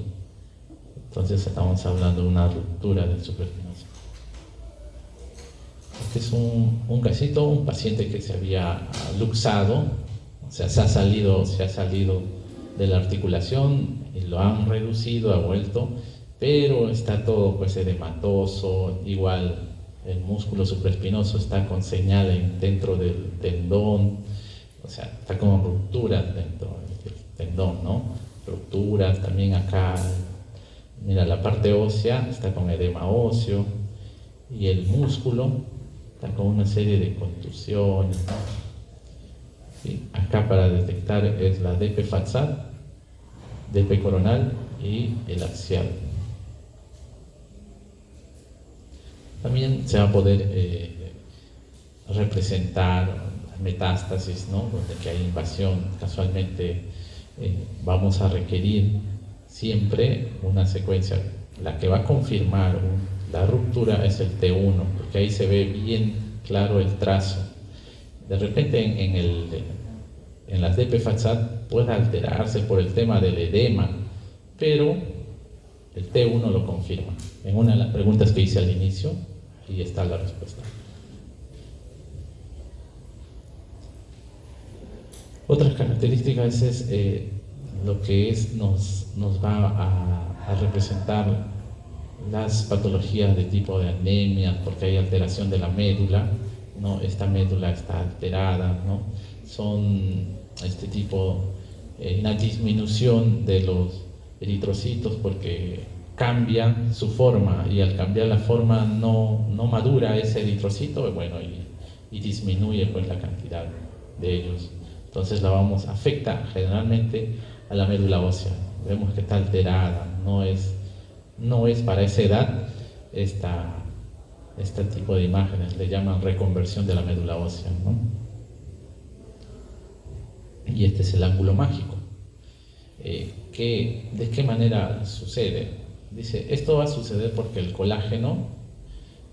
Entonces estamos hablando de una ruptura del supraespinoso. Este es un casito, un paciente que se había luxado, o sea, se ha salido de la articulación y lo han reducido, ha vuelto, pero está todo pues edematoso, igual el músculo supraespinoso está con señal dentro del tendón, o sea, está con rupturas dentro del tendón, ¿no? Rupturas también acá, mira, la parte ósea está con edema óseo y el músculo está con una serie de contusiones, ¿no? ¿Sí? Acá para detectar es la DP facial, DP coronal y el axial. También se va a poder representar metástasis, ¿no? Donde que hay invasión. Casualmente vamos a requerir siempre una secuencia. La que va a confirmar la ruptura es el T1, porque ahí se ve bien claro el trazo. De repente en las DP facial puede alterarse por el tema del edema, pero el T1 lo confirma. En una de las preguntas que hice al inicio, ahí está la respuesta. Otras características es lo que nos va a representar las patologías de tipo de anemia, porque hay alteración de la médula, ¿no? Esta médula está alterada, ¿no? Son este tipo, una disminución de los eritrocitos porque cambia su forma y al cambiar la forma no madura ese eritrocito, bueno, y disminuye pues la cantidad de ellos. Entonces afecta generalmente a la médula ósea. Vemos que está alterada, no es para esa edad este tipo de imágenes, le llaman reconversión de la médula ósea, ¿no? Y este es el ángulo mágico. ¿De qué manera sucede? Dice, esto va a suceder porque el colágeno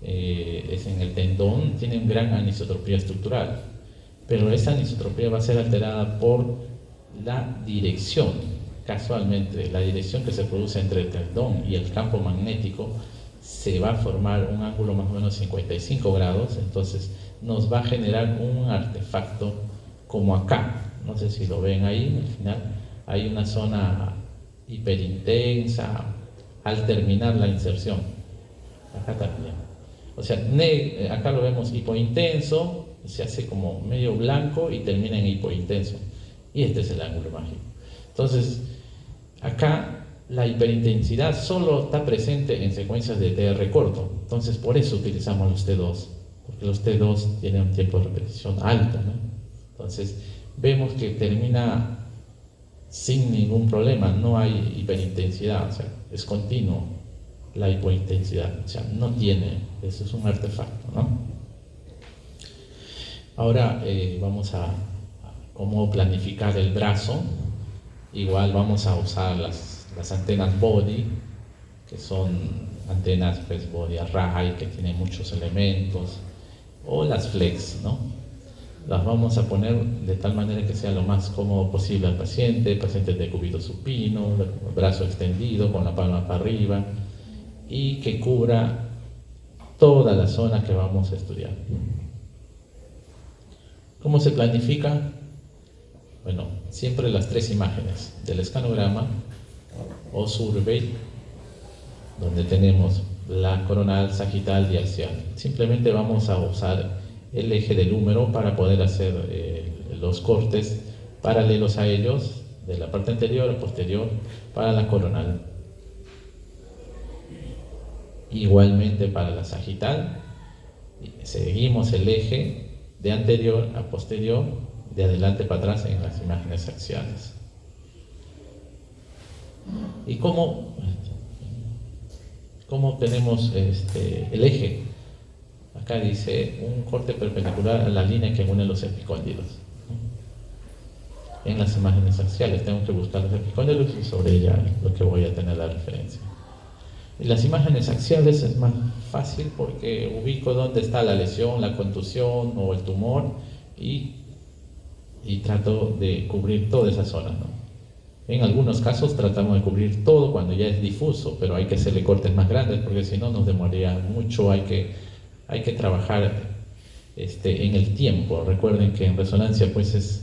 es en el tendón, tiene una gran anisotropía estructural, pero esa anisotropía va a ser alterada por la dirección. Casualmente, la dirección que se produce entre el tendón y el campo magnético se va a formar un ángulo más o menos 55 grados, entonces nos va a generar un artefacto como acá. No sé si lo ven ahí, al final hay una zona hiperintensa al terminar la inserción. Acá también. O sea, acá lo vemos hipointenso, se hace como medio blanco y termina en hipointenso. Y este es el ángulo mágico. Entonces, acá la hiperintensidad solo está presente en secuencias de TR corto. Entonces, por eso utilizamos los T2, porque los T2 tienen un tiempo de repetición alto, ¿no? Entonces, vemos que termina sin ningún problema, no hay hiperintensidad, o sea, es continuo la hipointensidad, o sea, no tiene, eso es un artefacto, ¿no? Ahora vamos a cómo planificar el brazo. Igual vamos a usar las antenas body, que son antenas pues, body array, que tienen muchos elementos, o las flex, ¿no? Las vamos a poner de tal manera que sea lo más cómodo posible al paciente, paciente de cúbito supino, brazo extendido con la palma para arriba, y que cubra toda la zona que vamos a estudiar. ¿Cómo se planifica? Bueno, siempre las tres imágenes del escanograma o survey, donde tenemos la coronal, sagital y axial. Simplemente vamos a usar el eje del húmero para poder hacer los cortes paralelos a ellos, de la parte anterior a posterior, para la coronal. Igualmente para la sagital, seguimos el eje de anterior a posterior, de adelante para atrás en las imágenes axiales. ¿Y cómo tenemos el eje? Acá dice un corte perpendicular a la línea que une los epicóndilos. en las imágenes axiales. Tengo que buscar los epicóndilos y sobre ella lo que voy a tener la referencia. Y las imágenes axiales es más fácil porque ubico dónde está la lesión, la contusión o el tumor y trato de cubrir toda esa zona, ¿no? En algunos casos tratamos de cubrir todo cuando ya es difuso, pero hay que hacerle cortes más grandes porque si no nos demoraría mucho. Hay que trabajar en el tiempo. Recuerden que en resonancia pues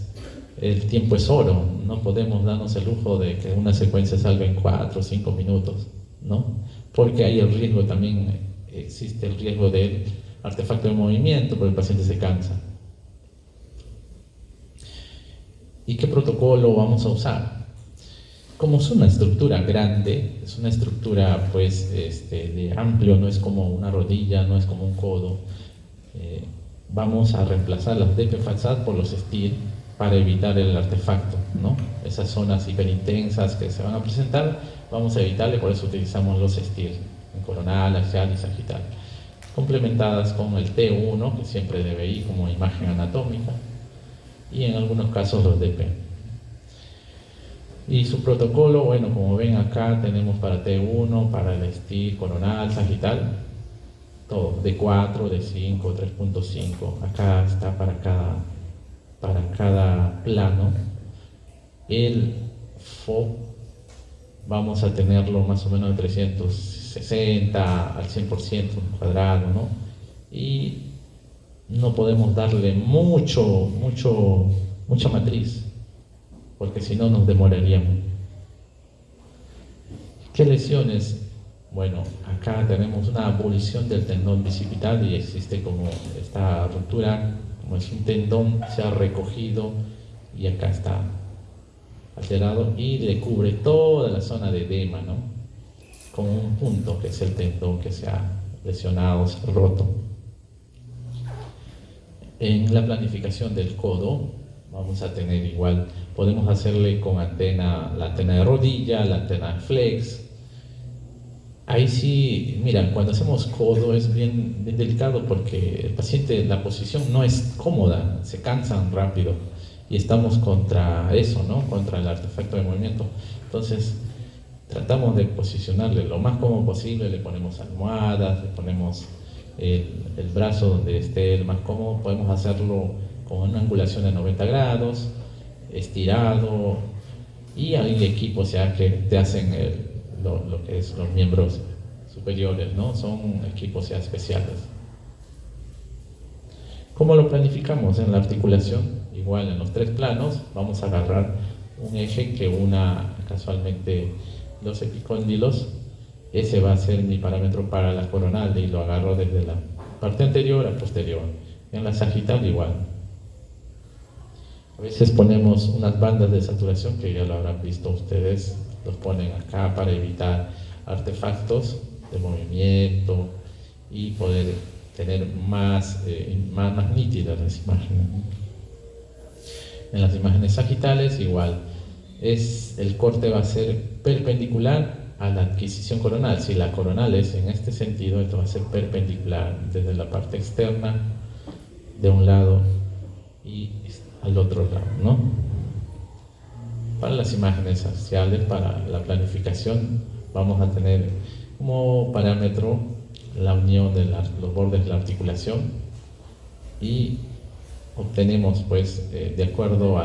el tiempo es oro. No podemos darnos el lujo de que una secuencia salga en 4 o 5 minutos, ¿no? Porque hay el riesgo también, existe el riesgo del artefacto de movimiento, porque el paciente se cansa. ¿Y qué protocolo vamos a usar? Como es una estructura grande, es una estructura pues de amplio, no es como una rodilla, no es como un codo, vamos a reemplazar las DP Fatsat por los STIR para evitar el artefacto, ¿no? Esas zonas hiperintensas que se van a presentar, vamos a evitarle, por eso utilizamos los STIR, en coronal, axial y sagital, complementadas con el T1, que siempre debe ir como imagen anatómica, y en algunos casos los DP. Y su protocolo, bueno, como ven acá tenemos para T1, para el STIR, coronal, sagital, todo, D4, D5, 3.5, acá está para cada plano. El FO vamos a tenerlo más o menos de 360 al 100% cuadrado, ¿no? Y no podemos darle mucha matriz, porque si no nos demoraríamos. ¿Qué lesiones? Bueno, acá tenemos una abolición del tendón bicipital y existe como esta ruptura, como es un tendón, se ha recogido y acá está alterado y le cubre toda la zona de edema, ¿no? Con un punto que es el tendón que se ha lesionado, se ha roto. En la planificación del codo vamos a tener igual, podemos hacerle con antena, la antena de rodilla, la antena de flex. Ahí sí, mira, cuando hacemos codo es bien delicado porque el paciente, la posición no es cómoda, se cansan rápido y estamos contra eso, ¿no? Contra el artefacto de movimiento. Entonces tratamos de posicionarle lo más cómodo posible, le ponemos almohadas, le ponemos el brazo donde esté el más cómodo, podemos hacerlo con una angulación de 90 grados, estirado, y hay equipos ya que te hacen lo que es los miembros superiores, ¿no? Son equipos ya especiales. ¿Cómo lo planificamos en la articulación? Igual en los 3 planos vamos a agarrar un eje que una casualmente los epicóndilos. Ese va a ser mi parámetro para la coronal y lo agarro desde la parte anterior a posterior. En la sagital igual. A veces ponemos unas bandas de saturación que ya lo habrán visto ustedes, los ponen acá para evitar artefactos de movimiento y poder tener más nítidas las imágenes. En las imágenes sagitales igual, el corte va a ser perpendicular a la adquisición coronal. Si la coronal es en este sentido, esto va a ser perpendicular desde la parte externa de un lado y al otro lado, ¿no? Para las imágenes axiales, para la planificación, vamos a tener como parámetro la unión de los bordes de la articulación y obtenemos, pues, de acuerdo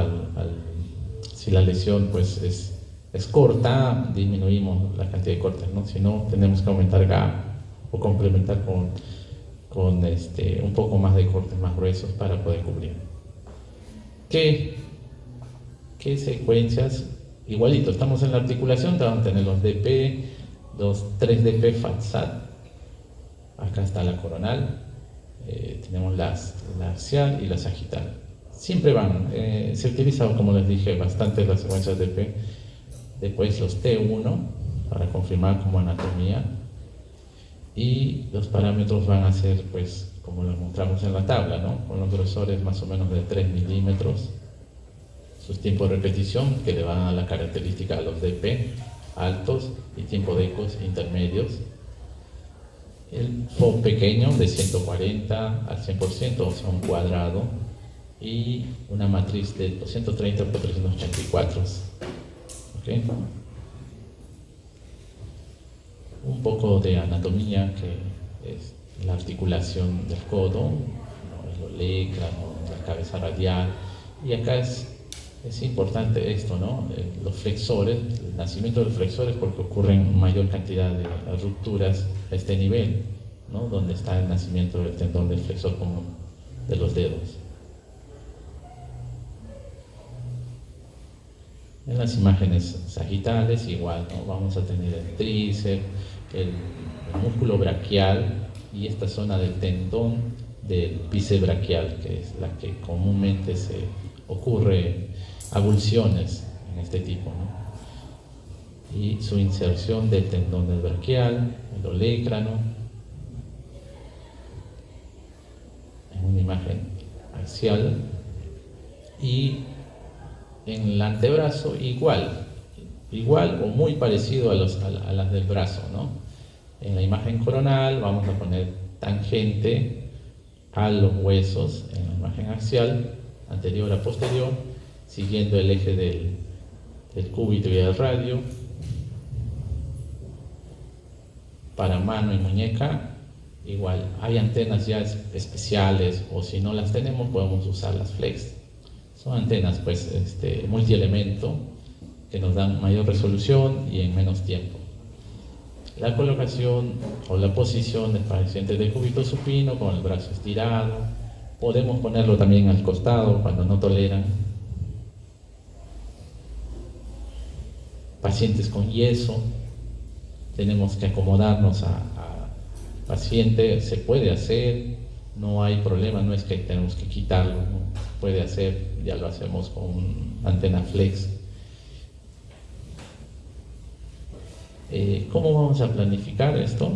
si la lesión pues es corta, disminuimos la cantidad de cortes, ¿no? Si no, tenemos que aumentar gap o complementar con un poco más de cortes más gruesos para poder cubrir. ¿Qué secuencias? Igualito, estamos en la articulación, vamos a tener los DP, los 3 DP Fatsat, acá está la coronal, tenemos la axial y la sagital. Siempre se utiliza, como les dije, bastante las secuencias DP, después los T1 para confirmar como anatomía y los parámetros van a ser pues como lo mostramos en la tabla, ¿no? Con los grosores más o menos de 3 milímetros, sus tiempos de repetición que le van a la característica a los DP altos y tiempo de ecos intermedios. El FOB pequeño de 140 al 100%, o sea, un cuadrado, y una matriz de 230 por 384. ¿Okay? Un poco de anatomía, que es la articulación del codo, ¿no? El olecrano, la cabeza radial, y acá es importante esto, ¿no? Los flexores, el nacimiento de los flexores, porque ocurren mayor cantidad de rupturas a este nivel, ¿no? Donde está el nacimiento del tendón del flexor común de los dedos. En las imágenes sagitales igual, ¿no? Vamos a tener el tríceps, el músculo braquial y esta zona del tendón del bíceps braquial, que es la que comúnmente se ocurre avulsiones en este tipo, ¿no? Y su inserción del tendón del braquial, el olecrano, en una imagen axial, y en el antebrazo igual o muy parecido a las del brazo, ¿no? En la imagen coronal vamos a poner tangente a los huesos, en la imagen axial, anterior a posterior, siguiendo el eje del cúbito y del radio. Para mano y muñeca, igual, hay antenas ya especiales, o si no las tenemos podemos usar las flex. Son antenas pues multielemento que nos dan mayor resolución y en menos tiempo. La colocación o la posición del paciente de cúbito supino con el brazo estirado. Podemos ponerlo también al costado cuando no toleran. Pacientes con yeso, tenemos que acomodarnos a paciente, se puede hacer, no hay problema, no es que tenemos que quitarlo, ¿no? Puede hacer, ya lo hacemos con antena flex. ¿Cómo vamos a planificar esto?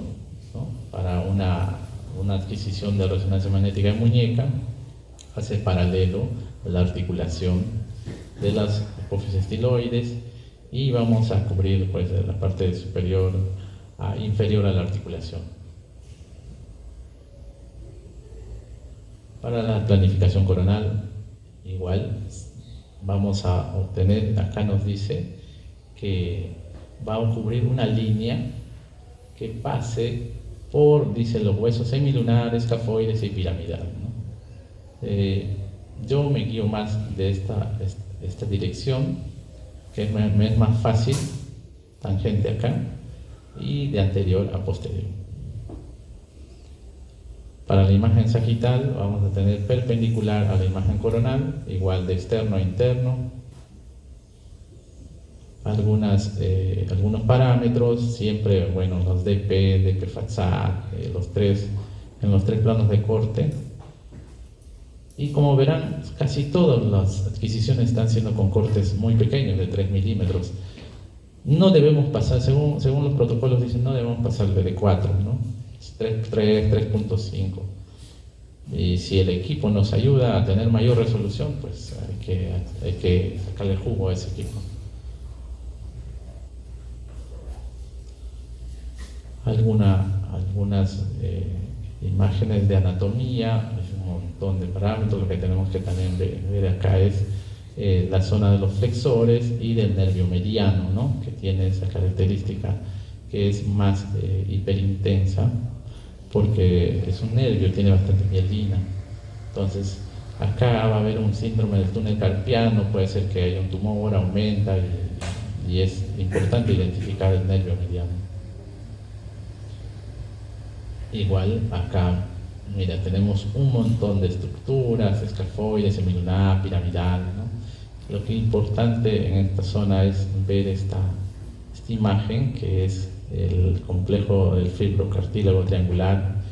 ¿No? Para una adquisición de resonancia magnética de muñeca, hace paralelo a la articulación de las hipófisis estiloides y vamos a cubrir pues la parte superior a inferior a la articulación. Para la planificación coronal, igual vamos a obtener, acá nos dice que va a cubrir una línea que pase por, dice, los huesos semilunares, escafoides y piramidal, ¿no? Yo me guío más de esta dirección, que me es más fácil, tangente acá, y de anterior a posterior. Para la imagen sagital vamos a tener perpendicular a la imagen coronal, igual de externo a interno. Algunos parámetros, siempre, bueno, los DP, DP-FATSAT, en los tres planos de corte. Y como verán, casi todas las adquisiciones están siendo con cortes muy pequeños, de 3 milímetros. No debemos pasar, según los protocolos dicen, no debemos pasarle de 4, ¿no? 3.5. Y si el equipo nos ayuda a tener mayor resolución, pues hay que sacarle jugo a ese equipo. Algunas imágenes de anatomía, es un montón de parámetros. Lo que tenemos que también ver acá es la zona de los flexores y del nervio mediano, ¿no? Que tiene esa característica que es más hiperintensa, porque es un nervio, tiene bastante mielina. Entonces, acá va a haber un síndrome del túnel carpiano, puede ser que haya un tumor, aumenta, y es importante identificar el nervio mediano. Igual acá, mira, tenemos un montón de estructuras, escafoides, semilunar, piramidal, ¿no? Lo que es importante en esta zona es ver esta imagen, que es el complejo del fibrocartílago triangular,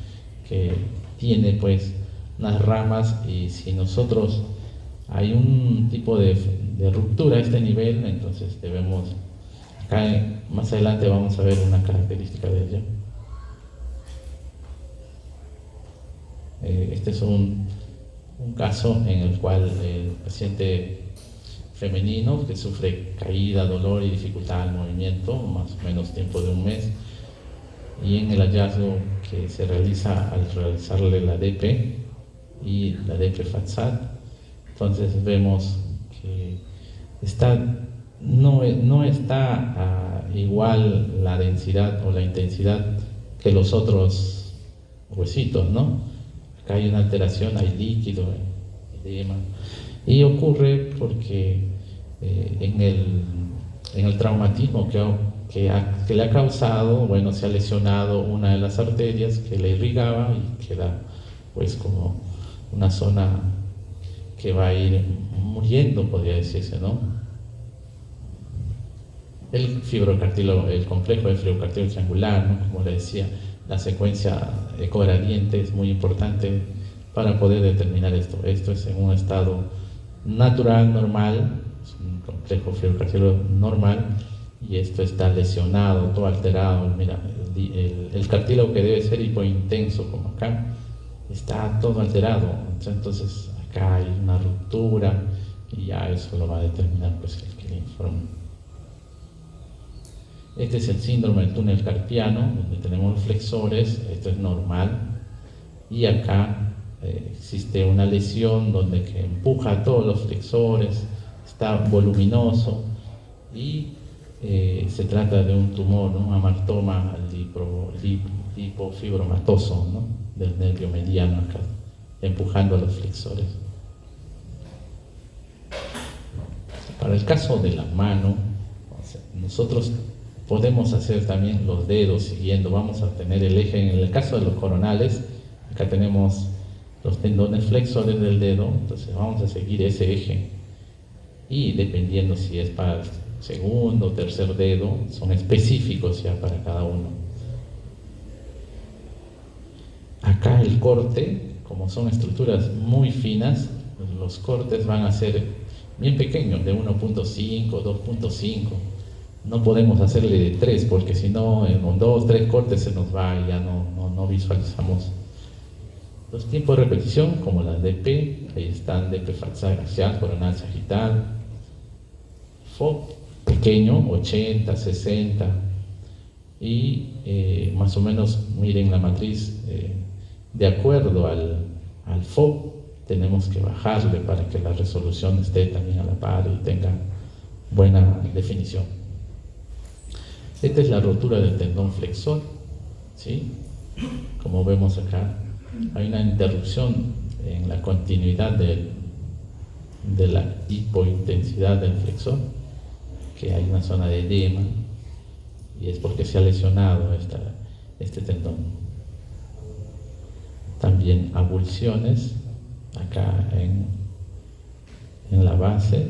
que tiene pues unas ramas, y si nosotros hay un tipo de ruptura a este nivel, entonces debemos, acá más adelante vamos a ver una característica de ella. Este es un caso en el cual el paciente femenino que sufre caída, dolor y dificultad al movimiento, más o menos tiempo de un mes, y en el hallazgo que se realiza al realizarle la DP y la DP-FATSAT, Entonces vemos que no está igual la densidad o la intensidad que los otros huesitos, ¿no? Acá hay una alteración, hay líquido, edema, y ocurre porque en el traumatismo que le ha causado, bueno, se ha lesionado una de las arterias que le irrigaba y queda pues como una zona que va a ir muriendo, podría decirse, ¿no? El complejo de fibrocartílago triangular, ¿no? Como le decía, la secuencia ecogradiente es muy importante para poder determinar esto. Esto es en un estado natural, normal, es un complejo fibrocartílago normal, y esto está lesionado, todo alterado. Mira, el cartílago que debe ser hipointenso, como acá, está todo alterado. Entonces acá hay una ruptura y ya eso lo va a determinar pues el que le informa. Este es el síndrome del túnel carpiano, donde tenemos los flexores. Esto es normal, y acá existe una lesión donde que empuja a todos los flexores, está voluminoso, y se trata de un tumor, ¿no? Un amartoma lipofibromatoso, ¿no? Del nervio mediano acá, empujando a los flexores. Para el caso de la mano, nosotros podemos hacer también los dedos siguiendo. Vamos a tener el eje. En el caso de los coronales, acá tenemos los tendones flexores del dedo, entonces vamos a seguir ese eje, y dependiendo si es para el segundo o tercer dedo, son específicos ya para cada uno. Acá el corte, como son estructuras muy finas, los cortes van a ser bien pequeños, de 1.5, 2.5. No podemos hacerle de 3, porque si no, con 2, 3 cortes se nos va y ya no visualizamos. Los tiempos de repetición, como las DP, ahí están: DP facial, coronal, sagital. FOC pequeño, 80, 60. Y más o menos, miren la matriz, de acuerdo al FOC, tenemos que bajarle para que la resolución esté también a la par y tenga buena definición. Esta es la rotura del tendón flexor, ¿sí? Como vemos acá, hay una interrupción en la continuidad de la hipointensidad del flexor, que hay una zona de edema, y es porque se ha lesionado este tendón. También avulsiones acá en la base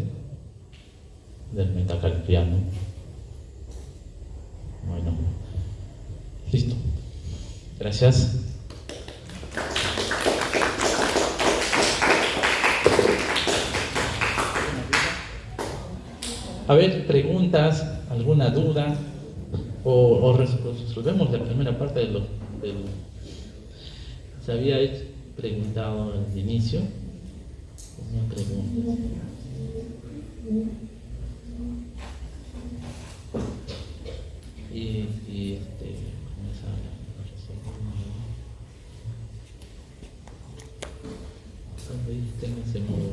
del metacarpiano. Bueno, listo. Gracias. A ver, preguntas, alguna duda, o resolvemos la primera parte del se había preguntado al inicio. Tenía preguntas. En ese modo.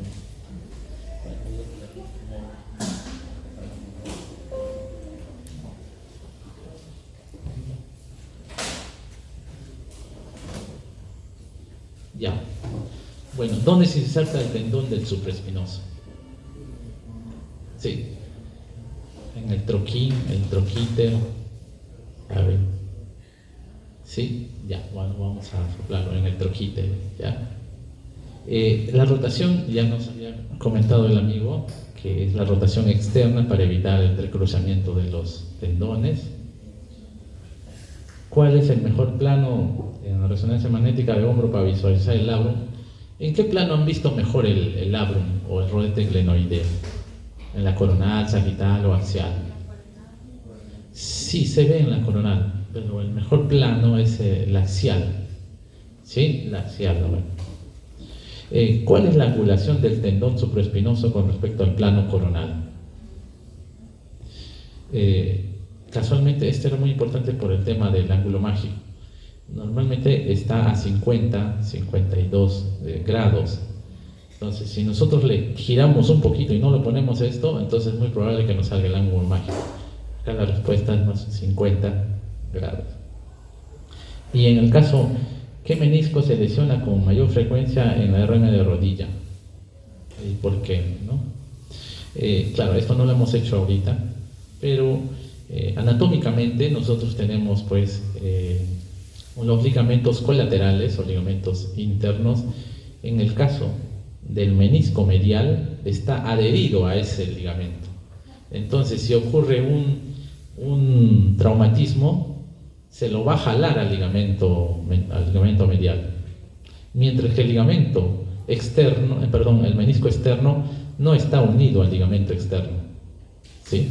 Ya. Bueno, ¿dónde se inserta el tendón del supraespinoso? Sí. En el troquín, el troquítero. A ver. Sí, ya, bueno, vamos a soplarlo en el troquítero, ¿ya? La rotación, ya nos había comentado el amigo, que es la rotación externa para evitar el entrecruzamiento de los tendones. ¿Cuál es el mejor plano en la resonancia magnética de hombro para visualizar el labrum? ¿En qué plano han visto mejor el labrum o el rodete glenoideo? ¿En la coronal, sagital o axial? Sí, se ve en la coronal, pero el mejor plano es el axial. ¿Sí? La axial, ¿no? ¿Cuál es la angulación del tendón supraespinoso con respecto al plano coronal? Casualmente este era muy importante por el tema del ángulo mágico. Normalmente está a 50, 52 grados. Entonces, si nosotros le giramos un poquito y no le ponemos esto, entonces es muy probable que nos salga el ángulo mágico. Acá la respuesta es más 50 grados. Y en el caso, ¿qué menisco se lesiona con mayor frecuencia en la RM de rodilla? ¿Y por qué? ¿No? Claro, esto no lo hemos hecho ahorita, pero anatómicamente nosotros tenemos pues los ligamentos colaterales o ligamentos internos. En el caso del menisco medial está adherido a ese ligamento. Entonces, si ocurre un traumatismo, se lo va a jalar al ligamento medial. Mientras que el ligamento externo, el menisco externo no está unido al ligamento externo. ¿Sí?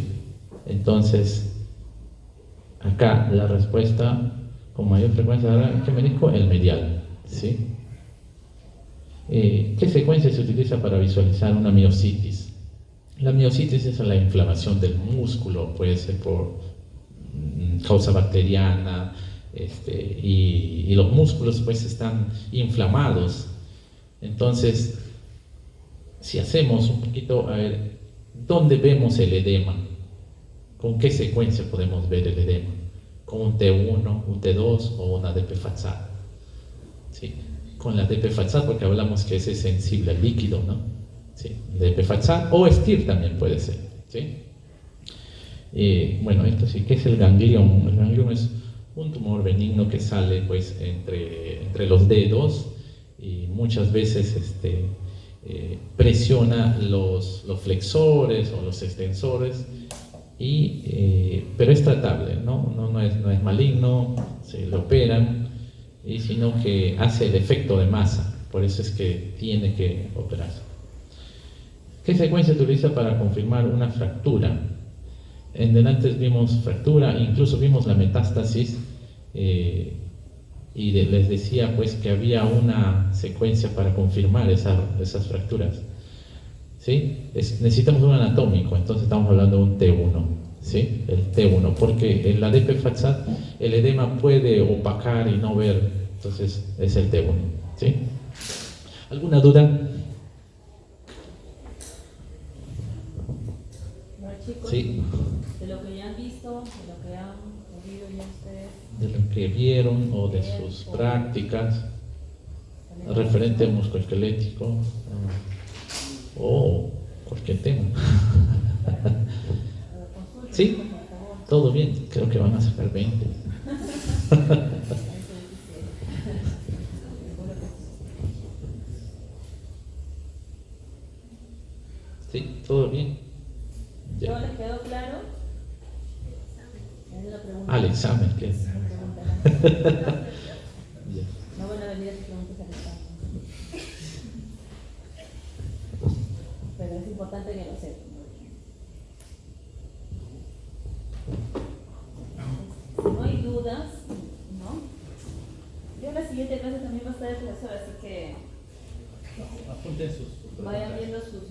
Entonces, acá la respuesta con mayor frecuencia, ¿qué menisco? El medial. ¿Sí? ¿Qué secuencia se utiliza para visualizar una miositis? La miositis es la inflamación del músculo, puede ser por causa bacteriana, y los músculos pues están inflamados. Entonces, si hacemos un poquito, a ver, ¿dónde vemos el edema? ¿Con qué secuencia podemos ver el edema? ¿Con un T1, un T2 o una DP Fatsad? ¿Sí? Con la DP Fatsad, porque hablamos que ese es sensible al líquido, ¿no? ¿Sí? DP Fatsad o STIR también puede ser, ¿sí? Bueno, esto sí, ¿qué es el ganglión? El ganglión es un tumor benigno que sale pues entre los dedos y muchas veces presiona los flexores o los extensores, pero es tratable, no es maligno, se le operan, sino que hace el efecto de masa, por eso es que tiene que operarse. ¿Qué secuencia se utiliza para confirmar una fractura? En delante vimos fractura, incluso vimos la metástasis, y les decía pues que había una secuencia para confirmar esas fracturas. ¿Sí? Necesitamos un anatómico, entonces estamos hablando de un T1, ¿sí? El T1, porque en la DP Fatsad el edema puede opacar y no ver, entonces es el T1, ¿sí? ¿Alguna duda?
Bueno, chicos,
Sí.
de lo que ya han visto, de lo que han oído ya ustedes,
De lo que vieron o de sus prácticas referente al musculoesquelético o cualquier tema.
consulten,
¿Sí?
por favor.
Todo bien, creo que van a sacar 20. ¿Sí? ¿Todo bien?
¿Todo
Ya.
les quedó claro? Es la pregunta.
Al examen, ¿qué es?
La pregunta.
Ya.
No van a venir a sus preguntas al examen. Pero es importante que lo sepan. Si no hay dudas, ¿no? Yo en la siguiente clase también va a estar el profesor, así que
Apunten sus
vayan viendo sus